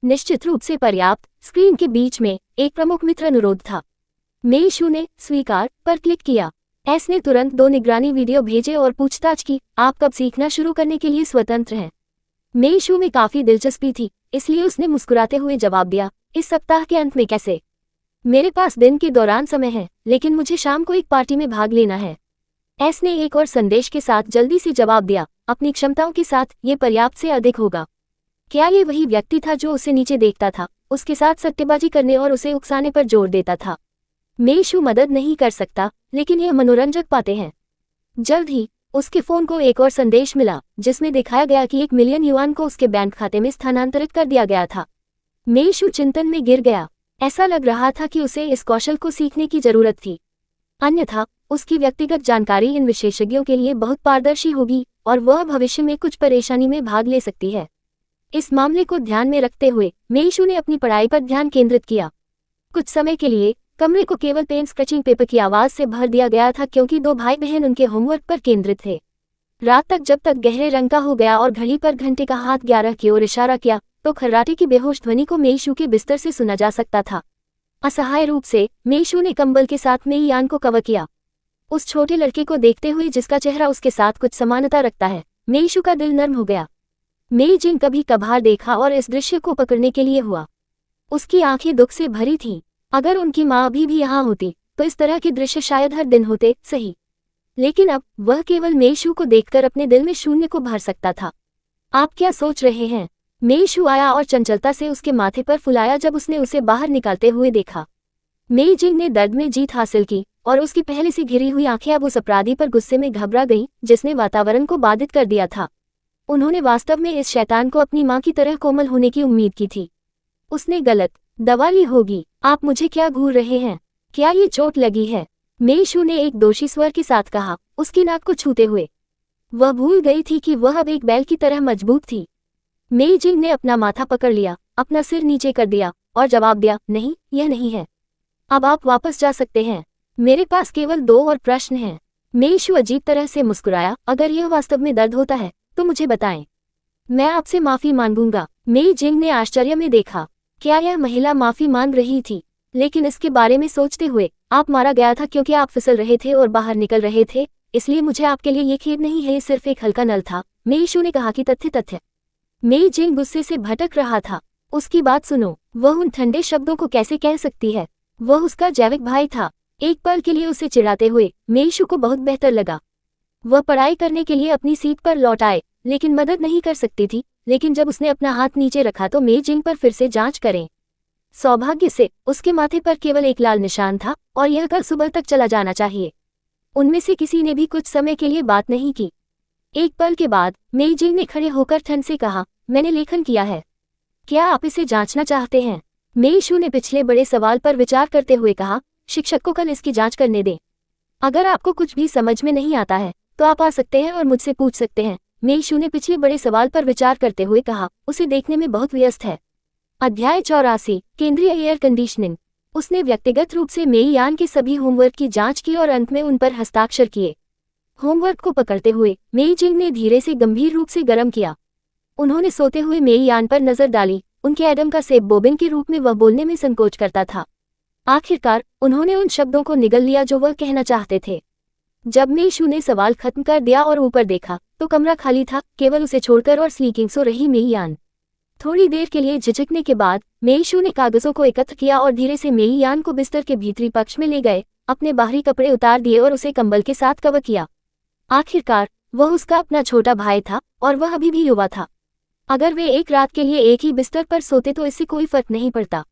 निश्चित रूप से पर्याप्त। स्क्रीन के बीच में एक प्रमुख मित्र अनुरोध था। मेइशू ने स्वीकार पर क्लिक किया। एस ने तुरंत 2 निगरानी वीडियो भेजे और पूछताछ की, आप कब सीखना शुरू करने के लिए स्वतंत्र हैं। मेई शू में काफी दिलचस्पी थी, इसलिए उसने मुस्कुराते हुए जवाब दिया, इस सप्ताह के अंत में कैसे? मेरे पास दिन के दौरान समय है, लेकिन मुझे शाम को एक पार्टी में भाग लेना है। एस ने एक और संदेश के साथ जल्दी से जवाब दिया, अपनी क्षमताओं के साथ ये पर्याप्त से अधिक होगा। क्या ये वही व्यक्ति था जो उसे नीचे देखता था, उसके साथ सट्टेबाजी करने और उसे उकसाने पर जोर देता था? मेई शू मदद नहीं कर सकता, लेकिन यह मनोरंजक पाते हैं। जल्द ही उसके फोन को एक और संदेश मिला, जिसमें दिखाया गया कि 1 मिलियन युआन को उसके बैंक खाते में स्थानांतरित कर दिया गया था। मेई शू चिंतन में गिर गया। ऐसा लग रहा था कि उसे इस कौशल को सीखने की जरूरत थी, अन्यथा उसकी व्यक्तिगत जानकारी इन विशेषज्ञों के लिए बहुत पारदर्शी होगी और वह भविष्य में कुछ परेशानी में भाग ले सकती है। इस मामले को ध्यान में रखते हुए मेई शू ने अपनी पढ़ाई पर ध्यान केंद्रित किया। कुछ समय के लिए कमरे को केवल पेन स्क्रचिंग पेपर की आवाज से भर दिया गया था, क्योंकि 2 भाई बहन उनके होमवर्क पर केंद्रित थे। रात तक जब तक गहरे रंग का हो गया और घड़ी पर घंटे का हाथ 11 की ओर इशारा किया, तो खर्राटे की बेहोश ध्वनि को मेई शू के बिस्तर से सुना जा सकता था। असहाय रूप से मेई शू ने कंबल के साथ मेई यान को कवर किया। उस छोटे लड़के को देखते हुए जिसका चेहरा उसके साथ कुछ समानता रखता है, मेई शू का दिल नर्म हो गया। मेई जिंग कभी कभार देखा और इस दृश्य को पकड़ने के लिए हुआ। उसकी आंखें दुख से भरी थीं। अगर उनकी माँ अभी भी यहाँ होती तो इस तरह के दृश्य शायद हर दिन होते, सही। लेकिन अब वह केवल मेई शू को देखकर अपने दिल में शून्य को भर सकता था। आप क्या सोच रहे हैं? मेई शू आया और चंचलता से उसके माथे पर फुलाया जब उसने उसे बाहर निकलते हुए देखा। मेई जिंग ने दर्द में जीत हासिल की और उसकी पहले से घिरी हुई आंखें अब उस अपराधी पर गुस्से में घबरा गईं जिसने वातावरण को बाधित कर दिया था। उन्होंने वास्तव में इस शैतान को अपनी माँ की तरह कोमल होने की उम्मीद की थी। उसने गलत दवा ली होगी। आप मुझे क्या घूर रहे हैं? क्या ये चोट लगी है? मेई शू ने एक दोषी स्वर के साथ कहा, उसकी नाक को छूते हुए। वह भूल गई थी कि वह अब एक बैल की तरह मजबूत थी। मेई जिंग ने अपना माथा पकड़ लिया, अपना सिर नीचे कर दिया और जवाब दिया, नहीं, यह नहीं है। अब आप वापस जा सकते हैं। मेरे पास केवल 2 और प्रश्न हैं। मेई शू अजीब तरह से मुस्कुराया, अगर यह वास्तव में दर्द होता है तो मुझे बताएं। मैं आपसे माफी मांगूंगा। मेई जिंग ने आश्चर्य में देखा। क्या यह महिला माफी मांग रही थी? लेकिन इसके बारे में सोचते हुए, आप मारा गया था क्योंकि आप फिसल रहे थे और बाहर निकल रहे थे, इसलिए मुझे आपके लिए ये खेद नहीं है, ये सिर्फ एक हल्का नल था। मेई शू ने कहा कि तथ्य। मेई जिंग गुस्से से भटक रहा था। उसकी बात सुनो, वह उन ठंडे शब्दों को कैसे कह सकती है? वह उसका जैविक भाई था। एक पल के लिए उसे चिढ़ाते हुए मेई शू को बहुत बेहतर लगा। वह पढ़ाई करने के लिए अपनी सीट पर लौट आए, लेकिन मदद नहीं कर सकती थी। लेकिन जब उसने अपना हाथ नीचे रखा तो मेई जिंग पर फिर से जांच करें। सौभाग्य से उसके माथे पर केवल एक लाल निशान था और यह कल सुबह तक चला जाना चाहिए। उनमें से किसी ने भी कुछ समय के लिए बात नहीं की। एक पल के बाद मेई जिंग ने खड़े होकर ठंड से कहा, मैंने लेखन किया है। क्या आप इसे जांचना चाहते हैं? मेई शू ने पिछले बड़े सवाल पर विचार करते हुए कहा, शिक्षक को कल इसकी जांच करने दें। अगर आपको कुछ भी समझ में नहीं आता है तो आप आ सकते हैं और मुझसे पूछ सकते हैं। मेई शू ने पिछले बड़े सवाल पर विचार करते हुए कहा, उसे देखने में बहुत व्यस्त है। अध्याय 84, केंद्रीय एयर कंडीशनिंग। उसने व्यक्तिगत रूप से मेई यान के सभी होमवर्क की जांच की और अंत में उन पर हस्ताक्षर किए। होमवर्क को पकड़ते हुए मेई जिंग ने धीरे से गंभीर रूप से गर्म किया। उन्होंने सोते हुए मेई यान पर नजर डाली। उनके एडम का सेब बोबिन के रूप में वह बोलने में संकोच करता था। आखिरकार उन्होंने उन शब्दों को निगल लिया जो वह कहना चाहते थे। जब मेई शू ने सवाल खत्म कर दिया और ऊपर देखा तो कमरा खाली था, केवल उसे छोड़कर और स्लीकिंग सो रही मेई यान। थोड़ी देर के लिए झिझकने के बाद मेई शू ने कागजों को एकत्र किया और धीरे से मेई यान को बिस्तर के भीतरी पक्ष में ले गए, अपने बाहरी कपड़े उतार दिए और उसे कंबल के साथ कवर किया। आखिरकार वह उसका अपना छोटा भाई था और वह अभी भी युवा था। अगर वे एक रात के लिए एक ही बिस्तर पर सोते तो इससे कोई फर्क नहीं पड़ता,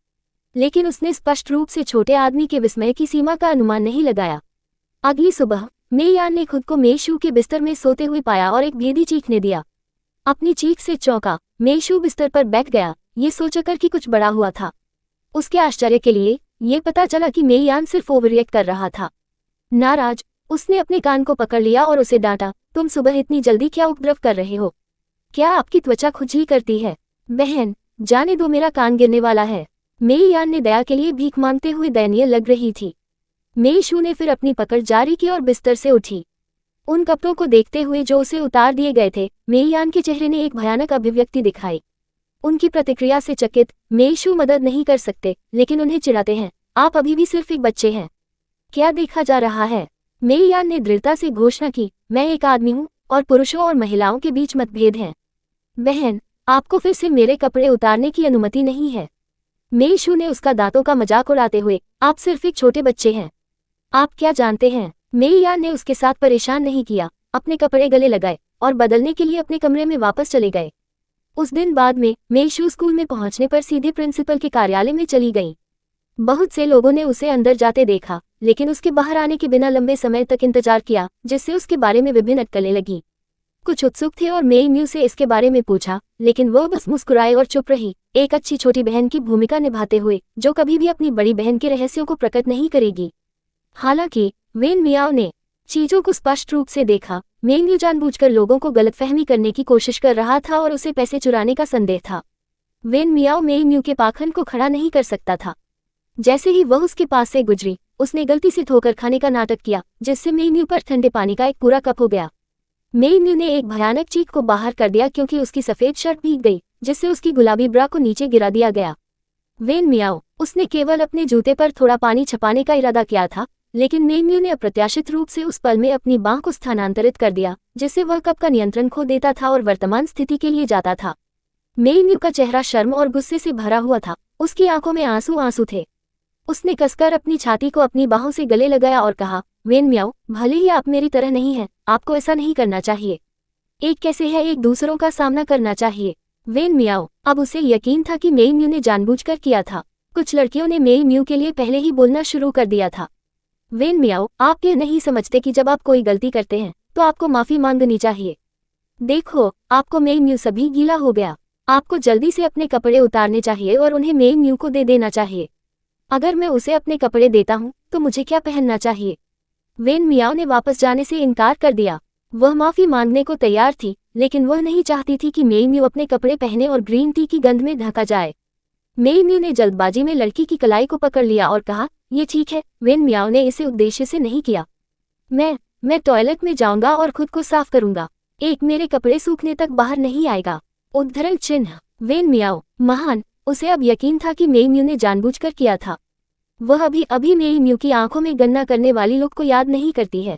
लेकिन उसने स्पष्ट रूप से छोटे आदमी के विस्मय की सीमा का अनुमान नहीं लगाया। अगली सुबह मेई यान ने खुद को मेई शू के बिस्तर में सोते हुए पाया और एक भेदी चीखने दिया। अपनी चीख से चौंका मेई शू बिस्तर पर बैठ गया, ये सोचकर कि कुछ बड़ा हुआ था। उसके आश्चर्य के लिए ये पता चला कि मेई यान सिर्फ ओवररिएक्ट कर रहा था। नाराज उसने अपने कान को पकड़ लिया और उसे डांटा, तुम सुबह इतनी जल्दी क्या उपद्रव कर रहे हो? क्या आपकी त्वचा खुजली करती है? बहन जाने दो, मेरा कान गिरने वाला है। मेई यान ने दया के लिए भीख मांगते हुए दयनीय लग रही थी। मेई शू ने फिर अपनी पकड़ जारी की और बिस्तर से उठी। उन कपड़ों को देखते हुए जो उसे उतार दिए गए थे, मेई यान के चेहरे ने एक भयानक अभिव्यक्ति दिखाई। उनकी प्रतिक्रिया से चकित मेई शू मदद नहीं कर सकते, लेकिन उन्हें चिढ़ाते हैं, आप अभी भी सिर्फ एक बच्चे हैं। क्या देखा जा रहा है? मेईयान ने दृढ़ता से घोषणा की, मैं एक आदमी हूँ और पुरुषों और महिलाओं के बीच मतभेद हैं। बहन, आपको फिर से मेरे कपड़े उतारने की अनुमति नहीं है। मेईशू ने उसका दांतों का मजाक उड़ाते हुए, आप सिर्फ एक छोटे बच्चे हैं। आप क्या जानते हैं? मेईयान ने उसके साथ परेशान नहीं किया, अपने कपड़े गले लगाए और बदलने के लिए अपने कमरे में वापस चले गए। उस दिन बाद में मेईशू स्कूल में पहुंचने पर सीधे प्रिंसिपल के कार्यालय में चली गई। बहुत से लोगों ने उसे अंदर जाते देखा, लेकिन उसके बाहर आने के बिना लंबे समय तक इंतजार किया, जिससे उसके बारे में विभिन्न अटकलें लगीं। कुछ उत्सुक थे और मेईम्यू से इसके बारे में पूछा, लेकिन वह बस मुस्कुराए और चुप रही, एक अच्छी छोटी बहन की भूमिका निभाते हुए, जो कभी भी अपनी बड़ी बहन के रहस्यों को प्रकट नहीं करेगी। हालांकि वेन मियाओ ने चीजों को स्पष्ट रूप से देखा। मेईम्यू जानबूझकर लोगों को गलतफहमी करने की कोशिश कर रहा था और उसे पैसे चुराने का संदेह था। वेन मियाओ मेईम्यू के पाखंड को खड़ा नहीं कर सकता था। जैसे ही वह उसके पास से गुजरी, उसने गलती से ठोकर खाने का नाटक किया, जिससे मेईम्यू पर ठंडे पानी का एक पूरा कप हो गया। मेईम्यू ने एक भयानक चीख को बाहर कर दिया क्योंकि उसकी सफेद शर्ट भीग गई, जिससे उसकी गुलाबी ब्रा को नीचे गिरा दिया गया। वेन मियाओ, उसने केवल अपने जूते पर थोड़ा पानी छपाने का इरादा किया था, लेकिन मेईम्यू ने अप्रत्याशित रूप से उस पल में अपनी बांह को स्थानांतरित कर दिया, जिससे वह कप का नियंत्रण खो देता था और वर्तमान स्थिति के लिए जाता था। मेईम्यू का चेहरा शर्म और गुस्से से भरा हुआ था, उसकी आंखों में आंसू आंसू थे। उसने कसकर अपनी छाती को अपनी बाहों से गले लगाया और कहा, वेन मियाओ, भले ही आप मेरी तरह नहीं हैं, आपको ऐसा नहीं करना चाहिए। एक कैसे है, एक दूसरों का सामना करना चाहिए। वेन मियाओ, अब उसे यकीन था कि मेईम्यू ने जानबूझकर किया था। कुछ लड़कियों ने मेईम्यू के लिए पहले ही बोलना शुरू कर दिया था। वेन मियाओ, आप ये नहीं समझते कि जब आप कोई गलती करते हैं तो आपको माफी मांगनी चाहिए। देखो, आपको मेईम्यू सभी गीला हो गया। आपको जल्दी से अपने कपड़े उतारने चाहिए और उन्हें मेईम्यू को दे देना चाहिए। अगर मैं उसे अपने कपड़े देता हूँ तो मुझे क्या पहनना चाहिए? वेन मियाओ ने वापस जाने से इनकार कर दिया। वह माफी मांगने को तैयार थी, लेकिन वह नहीं चाहती थी कि मेईम्यू अपने कपड़े पहने और ग्रीन टी की गंध में ढका जाए। मेईम्यू ने जल्दबाजी में लड़की की कलाई को पकड़ लिया और कहा, ये ठीक है। वेन मियाओ ने इसे उद्देश्य से नहीं किया। मैं टॉयलेट में जाऊंगा और खुद को साफ करूंगा। एक मेरे कपड़े सूखने तक बाहर नहीं आएगा। उद्धरण चिन्ह। वेन मियाओ, महान। उसे अब यकीन था कि मेईम्यू ने जानबूझकर किया था। वह अभी मेईम्यू की आंखों में गन्ना करने वाली लोग को याद नहीं करती है,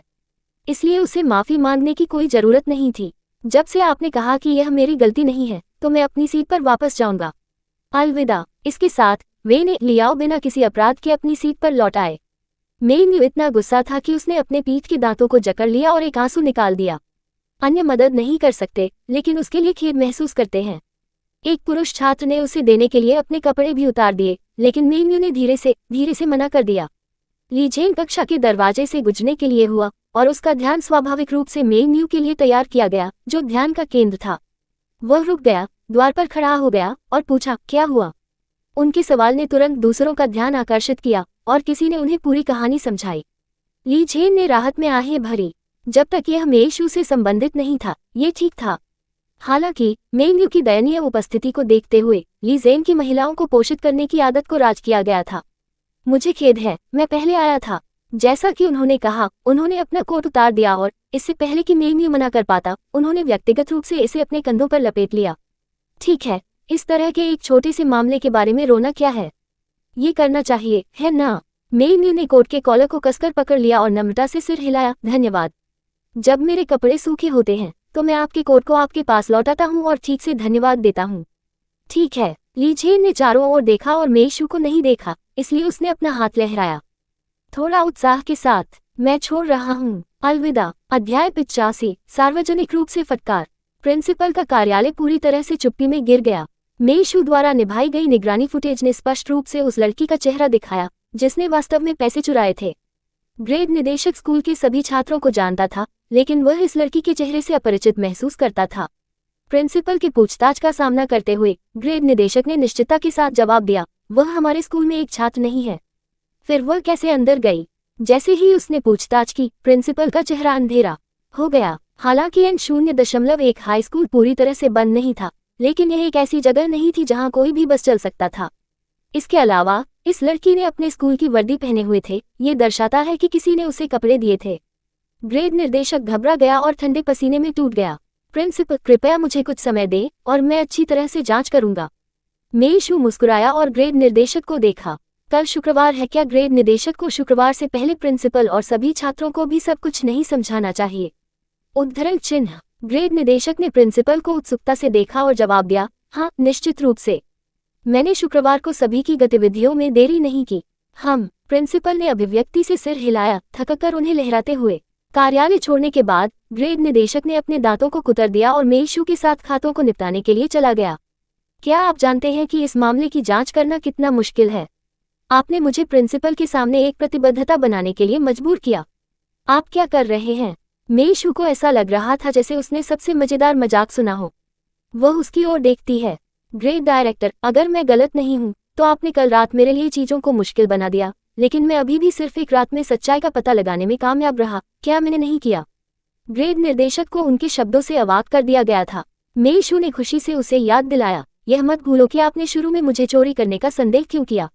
इसलिए उसे माफी मांगने की कोई जरूरत नहीं थी। जब से आपने कहा कि यह मेरी गलती नहीं है, तो मैं अपनी सीट पर वापस जाऊंगा। अलविदा। इसके साथ वेन लियाओ बिना किसी अपराध के अपनी सीट पर लौट आए। मेईम्यू इतना गुस्सा था कि उसने अपने पीठ के दांतों को जकड़ लिया और एक आंसू निकाल दिया। अन्य मदद नहीं कर सकते, लेकिन उसके लिए खेद महसूस करते हैं। एक पुरुष छात्र ने उसे देने के लिए अपने कपड़े भी उतार दिए, लेकिन मेईम्यू ने धीरे से मना कर दिया। ली जेन कक्षा के दरवाजे से गुजरने के लिए हुआ और उसका ध्यान स्वाभाविक रूप से मेईम्यू के लिए तैयार किया गया, जो ध्यान का केंद्र था। वह रुक गया, द्वार पर खड़ा हो गया और पूछा, क्या हुआ? उनके सवाल ने तुरंत दूसरों का ध्यान आकर्षित किया और किसी ने उन्हें पूरी कहानी समझाई। ली जेन ने राहत में आहें भरी। जब तक यह मेईशू से संबंधित नहीं था, ये ठीक था। हालांकि मेईम्यू की दयनीय उपस्थिति को देखते हुए ली जेन की महिलाओं को पोषित करने की आदत को राज किया गया था। मुझे खेद है, मैं पहले आया था। जैसा कि उन्होंने कहा, उन्होंने अपना कोट उतार दिया और इससे पहले कि मेईम्यू मना कर पाता, उन्होंने व्यक्तिगत रूप से इसे अपने कंधों पर लपेट लिया। ठीक है, इस तरह के एक छोटे से मामले के बारे में रोना क्या है? ये करना चाहिए, है ना? मेईम्यू ने कोट के कॉलर को कसकर पकड़ लिया और नम्रता से सिर हिलाया। धन्यवाद। जब मेरे कपड़े सूखे होते हैं तो मैं आपके कोट को आपके पास लौटाता हूँ और ठीक से धन्यवाद देता हूँ। ठीक है। ली जेन ने चारों ओर देखा और मेईशू को नहीं देखा, इसलिए उसने अपना हाथ लहराया थोड़ा उत्साह के साथ। मैं छोड़ रहा हूँ, अलविदा। अध्याय 85। सार्वजनिक रूप से फटकार। प्रिंसिपल का कार्यालय पूरी तरह से चुप्पी में गिर गया। मेईशू द्वारा निभाई गई निगरानी फुटेज ने स्पष्ट रूप से उस लड़की का चेहरा दिखाया जिसने वास्तव में पैसे चुराए थे। ग्रेड निदेशक स्कूल के सभी छात्रों को जानता था, लेकिन वह इस लड़की के चेहरे से अपरिचित महसूस करता था। प्रिंसिपल की पूछताछ का सामना करते हुए ग्रेड निदेशक ने निश्चितता के साथ जवाब दिया, वह हमारे स्कूल में एक छात्र नहीं है। फिर वह कैसे अंदर गई? जैसे ही उसने पूछताछ की, प्रिंसिपल का चेहरा अंधेरा हो गया। हालांकि N0.1 हाई स्कूल पूरी तरह से बंद नहीं था, लेकिन यह एक ऐसी जगह नहीं थी जहां कोई भी बस चल सकता था। इसके अलावा इस लड़की ने अपने स्कूल की वर्दी पहने हुए थे, ये दर्शाता है कि किसी ने उसे कपड़े दिए थे। ग्रेड निर्देशक घबरा गया और ठंडे पसीने में टूट गया। प्रिंसिपल, कृपया मुझे कुछ समय दे और मैं अच्छी तरह से जांच करूंगा। मेईशू मुस्कुराया और ग्रेड निर्देशक को देखा। कल शुक्रवार है, क्या ग्रेड निदेशक को शुक्रवार से पहले प्रिंसिपल और सभी छात्रों को भी सब कुछ नहीं समझाना चाहिए? उद्धरण चिन्ह। ग्रेड निदेशक ने प्रिंसिपल को उत्सुकता से देखा और जवाब दिया, हाँ, निश्चित रूप से। मैंने शुक्रवार को सभी की गतिविधियों में देरी नहीं की। प्रिंसिपल ने अभिव्यक्ति से सिर हिलाया, थककर उन्हें लहराते हुए। कार्यालय छोड़ने के बाद ग्रेड निदेशक ने अपने दांतों को कुतर दिया और मेइशू के साथ खातों को निपटाने के लिए चला गया। क्या आप जानते हैं कि इस मामले की जांच करना कितना मुश्किल है? आपने मुझे प्रिंसिपल के सामने एक प्रतिबद्धता बनाने के लिए मजबूर किया। आप क्या कर रहे हैं? मेइशू को ऐसा लग रहा था जैसे उसने सबसे मजेदार मजाक सुना हो। वह उसकी ओर देखती है। ग्रेड डायरेक्टर, अगर मैं गलत नहीं हूं तो आपने कल रात मेरे लिए चीजों को मुश्किल बना दिया, लेकिन मैं अभी भी सिर्फ एक रात में सच्चाई का पता लगाने में कामयाब रहा। क्या मैंने नहीं किया? ग्रेड निर्देशक को उनके शब्दों से अवाक कर दिया गया था। मेइशू ने खुशी से उसे याद दिलाया, यह मत भूलो कि आपने शुरू में मुझे चोरी करने का संदेह क्यों किया।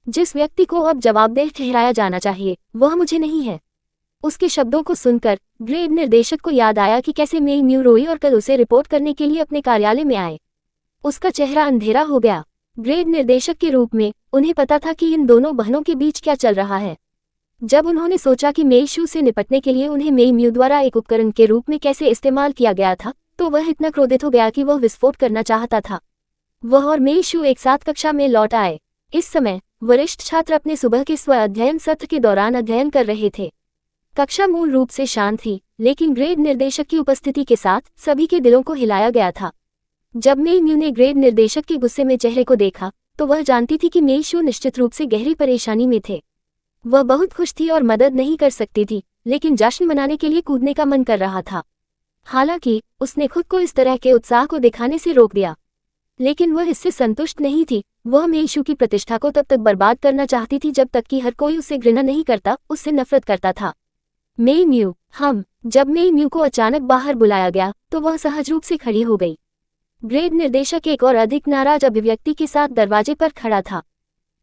जिस व्यक्ति को अब जवाबदेह ठहराया जाना चाहिए वह मुझे नहीं है। उसके शब्दों को सुनकर ग्रेड निर्देशक को याद आया कि कैसे मेई म्यू रोई और कल उसे रिपोर्ट करने के लिए अपने कार्यालय में आए। उसका चेहरा अंधेरा हो गया। ग्रेड निर्देशक के रूप में उन्हें पता था कि इन दोनों बहनों के बीच क्या चल रहा है। जब उन्होंने सोचा कि मेइशू से निपटने के लिए उन्हें मेई म्यू द्वारा एक उपकरण के रूप में कैसे इस्तेमाल किया गया था, तो वह इतना क्रोधित हो गया कि वह विस्फोट करना चाहता था। वह और मेइशू एक साथ कक्षा में लौट आए। इस समय वरिष्ठ छात्र अपने सुबह के स्व अध्ययन सत्र के दौरान अध्ययन कर रहे थे। कक्षा मूल रूप से शांत थी, लेकिन ग्रेड निर्देशक की उपस्थिति के साथ सभी के दिलों को हिलाया गया था। जब मेई म्यू ने ग्रेड निर्देशक के गुस्से में चेहरे को देखा तो वह जानती थी कि मेइशू निश्चित रूप से गहरी परेशानी में थे। वह बहुत खुश थी और मदद नहीं कर सकती थी, लेकिन जश्न मनाने के लिए कूदने का मन कर रहा था। हालांकि उसने खुद को इस तरह के उत्साह को दिखाने से रोक दिया, लेकिन वह इससे संतुष्ट नहीं थी। वह मेइशू की प्रतिष्ठा को तब तक बर्बाद करना चाहती थी जब तक कि हर कोई उसे घृणा नहीं करता, उससे नफरत करता था। मेई म्यू। जब मेई म्यू को अचानक बाहर बुलाया गया तो वह सहज रूप से खड़ी हो गई। ग्रेड निर्देशक एक और अधिक नाराज अभिव्यक्ति के साथ दरवाजे पर खड़ा था।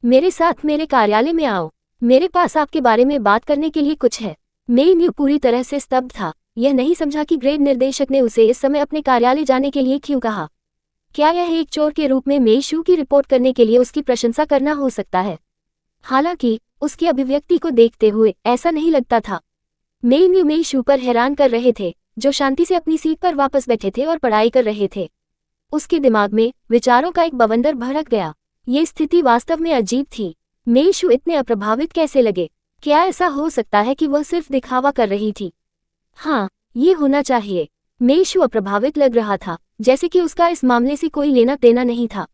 मेरे साथ मेरे कार्यालय में आओ, मेरे पास आपके बारे में बात करने के लिए कुछ है। मेई म्यू पूरी तरह से स्तब्ध था। यह नहीं समझा कि ग्रेड निर्देशक ने उसे इस समय अपने कार्यालय जाने के लिए क्यों कहा। क्या यह एक चोर के रूप में मेइशू की रिपोर्ट करने के लिए उसकी प्रशंसा करना हो सकता है? हालांकि उसकी अभिव्यक्ति को देखते हुए ऐसा नहीं लगता था। मेई म्यू मेइशू पर हैरान कर रहे थे, जो शांति से अपनी सीट पर वापस बैठे थे और पढ़ाई कर रहे थे। उसके दिमाग में विचारों का एक बवंडर भड़क गया। ये स्थिति वास्तव में अजीब थी। मेइशू इतने अप्रभावित कैसे लगे? क्या ऐसा हो सकता है कि वह सिर्फ दिखावा कर रही थी? हाँ, ये होना चाहिए। मेइशू अप्रभावित लग रहा था, जैसे कि उसका इस मामले से कोई लेना देना नहीं था।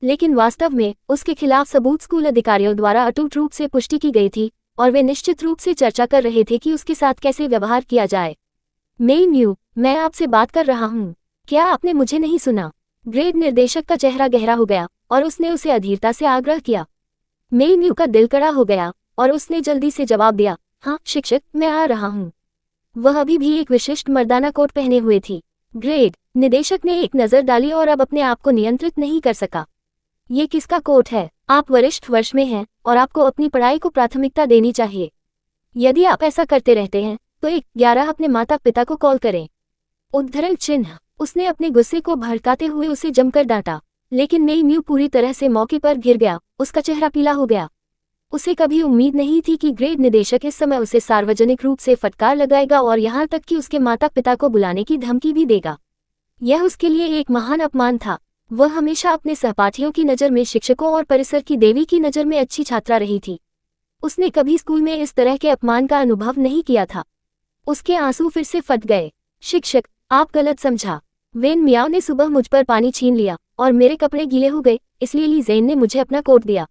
लेकिन वास्तव में उसके खिलाफ सबूत स्कूल अधिकारियों द्वारा अटूट रूप से पुष्टि की गई थी और वे निश्चित रूप से चर्चा कर रहे थे कि उसके साथ कैसे व्यवहार किया जाए। मेई म्यू, मैं आपसे बात कर रहा हूँ। क्या आपने मुझे नहीं सुना? ग्रेड निर्देशक का चेहरा गहरा हो गया और उसने उसे अधीरता से आग्रह किया। मेई म्यू का दिल कड़ा हो गया और उसने जल्दी से जवाब दिया, हाँ शिक्षक, मैं आ रहा हूँ। वह अभी भी एक विशिष्ट मर्दाना कोट पहने हुए थी। ग्रेड निदेशक ने एक नज़र डाली और अब अपने आप को नियंत्रित नहीं कर सका। ये किसका कोट है? आप वरिष्ठ वर्ष में हैं और आपको अपनी पढ़ाई को प्राथमिकता देनी चाहिए। यदि आप ऐसा करते रहते हैं तो 11 अपने माता पिता को कॉल करें। उद्धरण चिन्ह। उसने अपने गुस्से को भड़काते हुए उसे जमकर डांटा, लेकिन मेई म्यू पूरी तरह से मौके पर घिर गया। उसका चेहरा पीला हो गया। उसे कभी उम्मीद नहीं थी कि ग्रेड निदेशक इस समय उसे सार्वजनिक रूप से फटकार लगाएगा और यहाँ तक कि उसके माता पिता को बुलाने की धमकी भी देगा। यह उसके लिए एक महान अपमान था। वह हमेशा अपने सहपाठियों की नज़र में शिक्षकों और परिसर की देवी की नज़र में अच्छी छात्रा रही थी। उसने कभी स्कूल में इस तरह के अपमान का अनुभव नहीं किया था। उसके आंसू फिर से फट गए। शिक्षक, आप गलत समझा। वेन मियाओ ने सुबह मुझ पर पानी छीन लिया और मेरे कपड़े गीले हो गए, इसलिए ली ज़ेन ने मुझे अपना कोट दिया।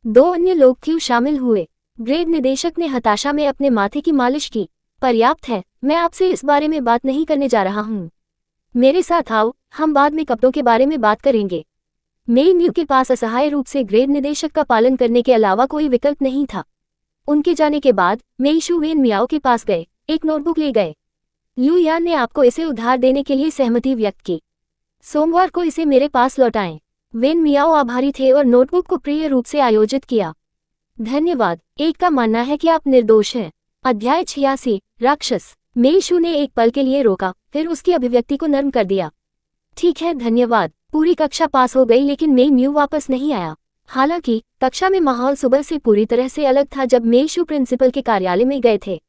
2 अन्य लोग क्यों शामिल हुए? ग्रेड निदेशक ने हताशा में अपने माथे की मालिश की। पर्याप्त है, मैं आपसे इस बारे में बात नहीं करने जा रहा हूँ। मेरे साथ आओ, हम बाद में कपड़ों के बारे में बात करेंगे। मेई म्यू के पास असहाय रूप से ग्रेड निदेशक का पालन करने के अलावा कोई विकल्प नहीं था। उनके जाने के बाद मेइशू वेन मियाओ के पास गए, एक नोटबुक ले गए। लू यान ने आपको इसे उधार देने के लिए सहमति व्यक्त की। सोमवार को इसे मेरे पास लौटाएं। वेन मियाओ आभारी थे और नोटबुक को प्रिय रूप से आयोजित किया। धन्यवाद। एक का मानना है कि आप निर्दोष हैं। अध्याय 86 राक्षस। मेइशू ने एक पल के लिए रोका, फिर उसकी अभिव्यक्ति को नर्म कर दिया। ठीक है, धन्यवाद। पूरी कक्षा पास हो गई लेकिन मेई म्यू वापस नहीं आया। हालांकि कक्षा में माहौल सुबह से पूरी तरह से अलग था जब मेइशू प्रिंसिपल के कार्यालय में गए थे।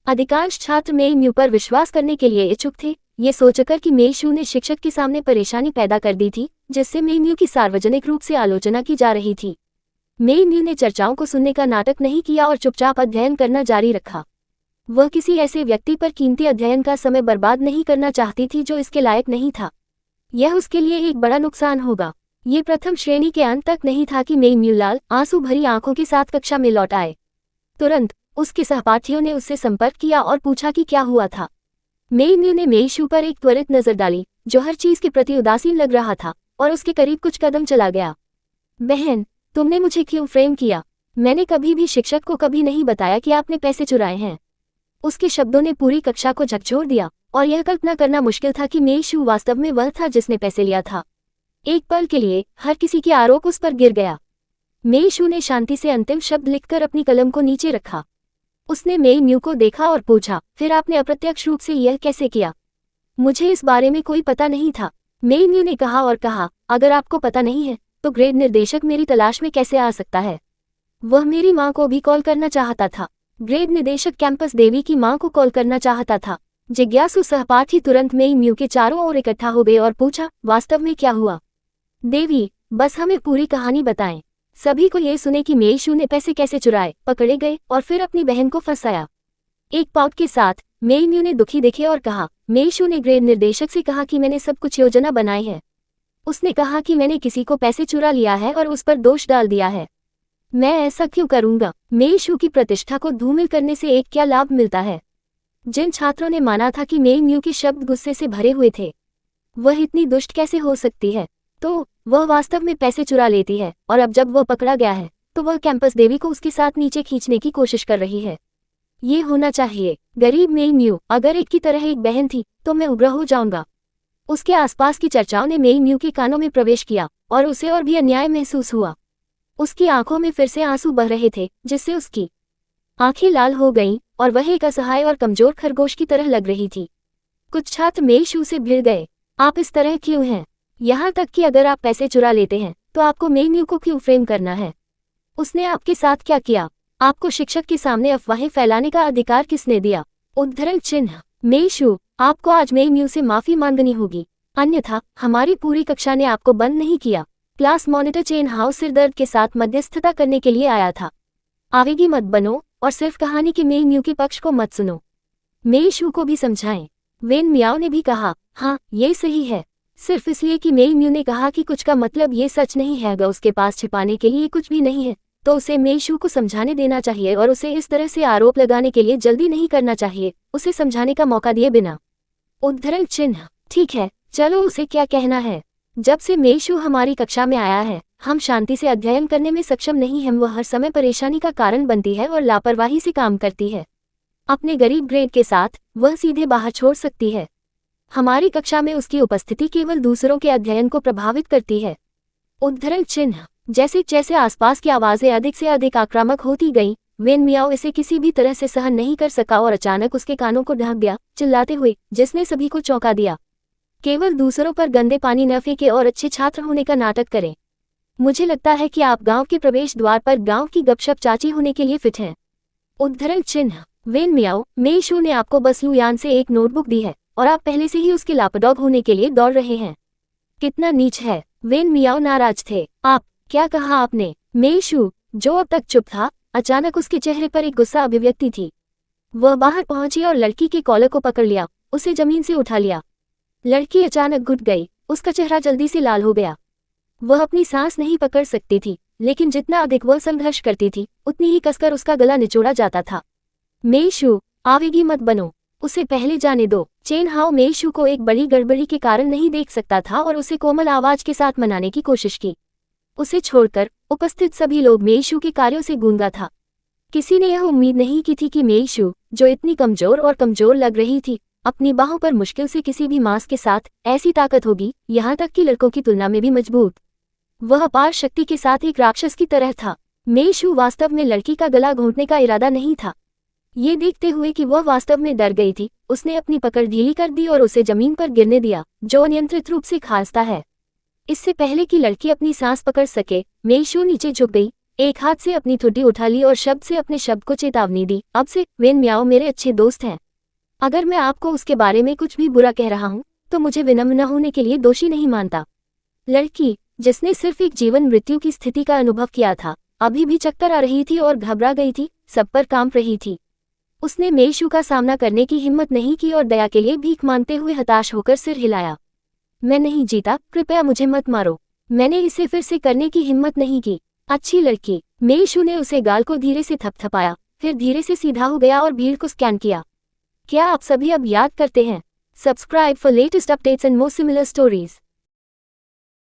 अधिकांश छात्र मेइम्यू पर विश्वास करने के लिए इच्छुक थे, ये सोचकर कि मेइशू ने शिक्षक के सामने परेशानी पैदा कर दी थी, जिससे मेइम्यू की सार्वजनिक रूप से आलोचना की जा रही थी। मेइम्यू ने चर्चाओं को सुनने का नाटक नहीं किया और चुपचाप अध्ययन करना जारी रखा। वह किसी ऐसे व्यक्ति पर कीमती अध्ययन का समय बर्बाद नहीं करना चाहती थी जो इसके लायक नहीं था। यह उसके लिए एक बड़ा नुकसान होगा। ये प्रथम श्रेणी के अंत तक नहीं था कि मेइम्यू लाल आंसू भरी आंखों के साथ कक्षा में लौट आए। तुरंत उसके सहपाठियों ने उससे संपर्क किया और पूछा कि क्या हुआ था। मेइम्यू ने मेइशू पर एक त्वरित नजर डाली, जो हर चीज के प्रति उदासीन लग रहा था, और उसके करीब कुछ कदम चला गया। बहन, तुमने मुझे क्यों फ्रेम किया? मैंने कभी भी शिक्षक को कभी नहीं बताया कि आपने पैसे चुराए हैं। उसके शब्दों ने पूरी कक्षा को झकझोर दिया और यह कल्पना करना मुश्किल था कि मेइशू वास्तव में वह था जिसने पैसे लिया था। एक पल के लिए हर किसी के आरोप उस पर गिर गया। मेइशू ने शांति से अंतिम शब्द लिखकर अपनी कलम को नीचे रखा। उसने मेइम्यू को देखा और पूछा, फिर आपने अप्रत्यक्ष रूप से यह कैसे किया? मुझे इस बारे में कोई पता नहीं था, मेइम्यू ने कहा और कहा, अगर आपको पता नहीं है तो ग्रेड निर्देशक मेरी तलाश में कैसे आ सकता है? वह मेरी माँ को भी कॉल करना चाहता था। ग्रेड निदेशक कैंपस देवी की माँ को कॉल करना चाहता था। जिज्ञासु सहपाठी तुरंत मेइम्यू के चारों ओर इकट्ठा हो गए और पूछा, वास्तव में क्या हुआ? देवी, बस हमें पूरी कहानी बताएं। सभी को ये सुने कि मेइशू ने पैसे कैसे चुराए, पकड़े गए और फिर अपनी बहन को फंसाया। एक पाउट के साथ मेइम्यू ने दुखी दिखे और कहा, मेइशू ने ग्रेड निर्देशक से कहा कि मैंने सब कुछ योजना बनाई है। उसने कहा कि मैंने किसी को पैसे चुरा लिया है और उस पर दोष डाल दिया है। मैं ऐसा क्यों करूंगा? मेइशू की प्रतिष्ठा को धूमिल करने से एक क्या लाभ मिलता है? जिन छात्रों ने माना था कि मेइम्यू के शब्द गुस्से से भरे हुए थे, वह इतनी दुष्ट कैसे हो सकती है? तो वह वास्तव में पैसे चुरा लेती है और अब जब वह पकड़ा गया है तो वह कैंपस देवी को उसके साथ नीचे खींचने की कोशिश कर रही है। ये होना चाहिए। गरीब मेइम्यू, अगर एक की तरह एक बहन थी तो मैं उग्र हो जाऊंगा। उसके आसपास की चर्चाओं ने मेइम्यू के कानों में प्रवेश किया और उसे और भी अन्याय महसूस हुआ। उसकी आंखों में फिर से आंसू बह रहे थे, जिससे उसकी आंखें लाल हो गईं और वह एक असहाय और कमजोर खरगोश की तरह लग रही थी। कुछ छात्र मेइशू से भिड़ गए। आप इस तरह क्यों हैं? यहाँ तक कि अगर आप पैसे चुरा लेते हैं तो आपको मेइम्यू को क्यों फ्रेम करना है? उसने आपके साथ क्या किया? आपको शिक्षक के सामने अफवाहें फैलाने का अधिकार किसने दिया? उद्धरण चिन्ह। मेइशू, आपको आज मेइम्यू से माफी मांगनी होगी, अन्यथा हमारी पूरी कक्षा ने आपको बंद नहीं किया। क्लास मॉनिटर चेन हाउस सिरदर्द के साथ मध्यस्थता करने के लिए आया था। आवेगी मत बनो और सिर्फ कहानी के मेइम्यू के पक्ष को मत सुनो। मेइशू को भी समझाएं। वेन मियाओ ने भी कहा, हाँ ये सही है। सिर्फ इसलिए कि मेइम्यू ने कहा कि कुछ का मतलब ये सच नहीं है, अगर उसके पास छिपाने के लिए कुछ भी नहीं है तो उसे मेइशू को समझाने देना चाहिए और उसे इस तरह से आरोप लगाने के लिए जल्दी नहीं करना चाहिए, उसे समझाने का मौका दिए बिना। उद्धरण चिन्ह। ठीक है, चलो उसे क्या कहना है। जब से मेइशू हमारी कक्षा में आया है हम शांति से अध्ययन करने में सक्षम नहीं हैं। वह हर समय परेशानी का कारण बनती है और लापरवाही से काम करती है। अपने गरीब ग्रेड के साथ वह सीधे बाहर छोड़ सकती है। हमारी कक्षा में उसकी उपस्थिति केवल दूसरों के अध्ययन को प्रभावित करती है। उद्धरण चिन्ह। जैसे जैसे आसपास की आवाजें अधिक से अधिक आक्रामक होती गईं, वेन मियाओ इसे किसी भी तरह से सहन नहीं कर सका और अचानक उसके कानों को ढक गया, चिल्लाते हुए, जिसने सभी को चौंका दिया। केवल दूसरों पर गंदे पानी न फेंके और अच्छे छात्र होने का नाटक करें। मुझे लगता है कि आप गांव के प्रवेश द्वार पर गांव की गपशप चाची होने के लिए फिट हैं। उद्धरण चिन्ह। वेन मियाओ, मेइशू ने आपको बस लुयान से एक नोटबुक दी है और आप पहले से ही उसके लापडॉग होने के लिए दौड़ रहे हैं। कितना नीच है। वेन मियाओ नाराज थे। आप क्या कहा आपने? मेइशू, जो अब तक चुप था, अचानक उसके चेहरे पर एक गुस्सा अभिव्यक्ति थी। वह बाहर पहुंची और लड़की के कॉलर को पकड़ लिया, उसे जमीन से उठा लिया। लड़की अचानक घुट गई, उसका चेहरा जल्दी से लाल हो गया। वह अपनी सांस नहीं पकड़ सकती थी, लेकिन जितना अधिक वह संघर्ष करती थी उतनी ही कसकर उसका गला निचोड़ा जाता था। मेइशू, आवेगी मत बनो, उसे पहले जाने दो। चेन हाओ मेइशू को एक बड़ी गड़बड़ी के कारण नहीं देख सकता था और उसे कोमल आवाज के साथ मनाने की कोशिश की। उसे छोड़कर उपस्थित सभी लोग मेइशू के कार्यों से गूंगा था। किसी ने यह उम्मीद नहीं की थी कि मेइशू, जो इतनी कमजोर और कमजोर लग रही थी, अपनी बाहों पर मुश्किल से किसी भी मांस के साथ ऐसी ताकत होगी, यहाँ तक कि लड़कों की तुलना में भी मजबूत। वह अपार शक्ति के साथ एक राक्षस की तरह था। मेइशू वास्तव में लड़की का गला घोंटने का इरादा नहीं था। ये देखते हुए कि वह वास्तव में डर गई थी, उसने अपनी पकड़ ढीली कर दी और उसे जमीन पर गिरने दिया, जो अनियंत्रित रूप से खांसता है। इससे पहले कि लड़की अपनी सांस पकड़ सके, मेइशू नीचे झुक गई, एक हाथ से अपनी ठुड्डी उठा ली और शब्द से अपने शब्द को चेतावनी दी, अब से वेन म्याओ मेरे अच्छे दोस्त हैं। अगर मैं आपको उसके बारे में कुछ भी बुरा कह रहा हूँ तो मुझे विनम्र न होने के लिए दोषी नहीं मानता। लड़की, जिसने सिर्फ एक जीवन मृत्यु की स्थिति का अनुभव किया था, अभी भी चक्कर आ रही थी और घबरा गई थी, सब पर कांप रही थी। उसने मेइशू का सामना करने की हिम्मत नहीं की और दया के लिए भीख मांगते हुए हताश होकर सिर हिलाया। मैं नहीं जीता, कृपया मुझे मत मारो। मैंने इसे फिर से करने की हिम्मत नहीं की। अच्छी लड़की। मेइशू ने उसे गाल को धीरे से थपथपाया, फिर धीरे से सीधा हो गया और भीड़ को स्कैन किया। क्या आप सभी अब याद करते हैं? Subscribe for latest updates and more similar stories.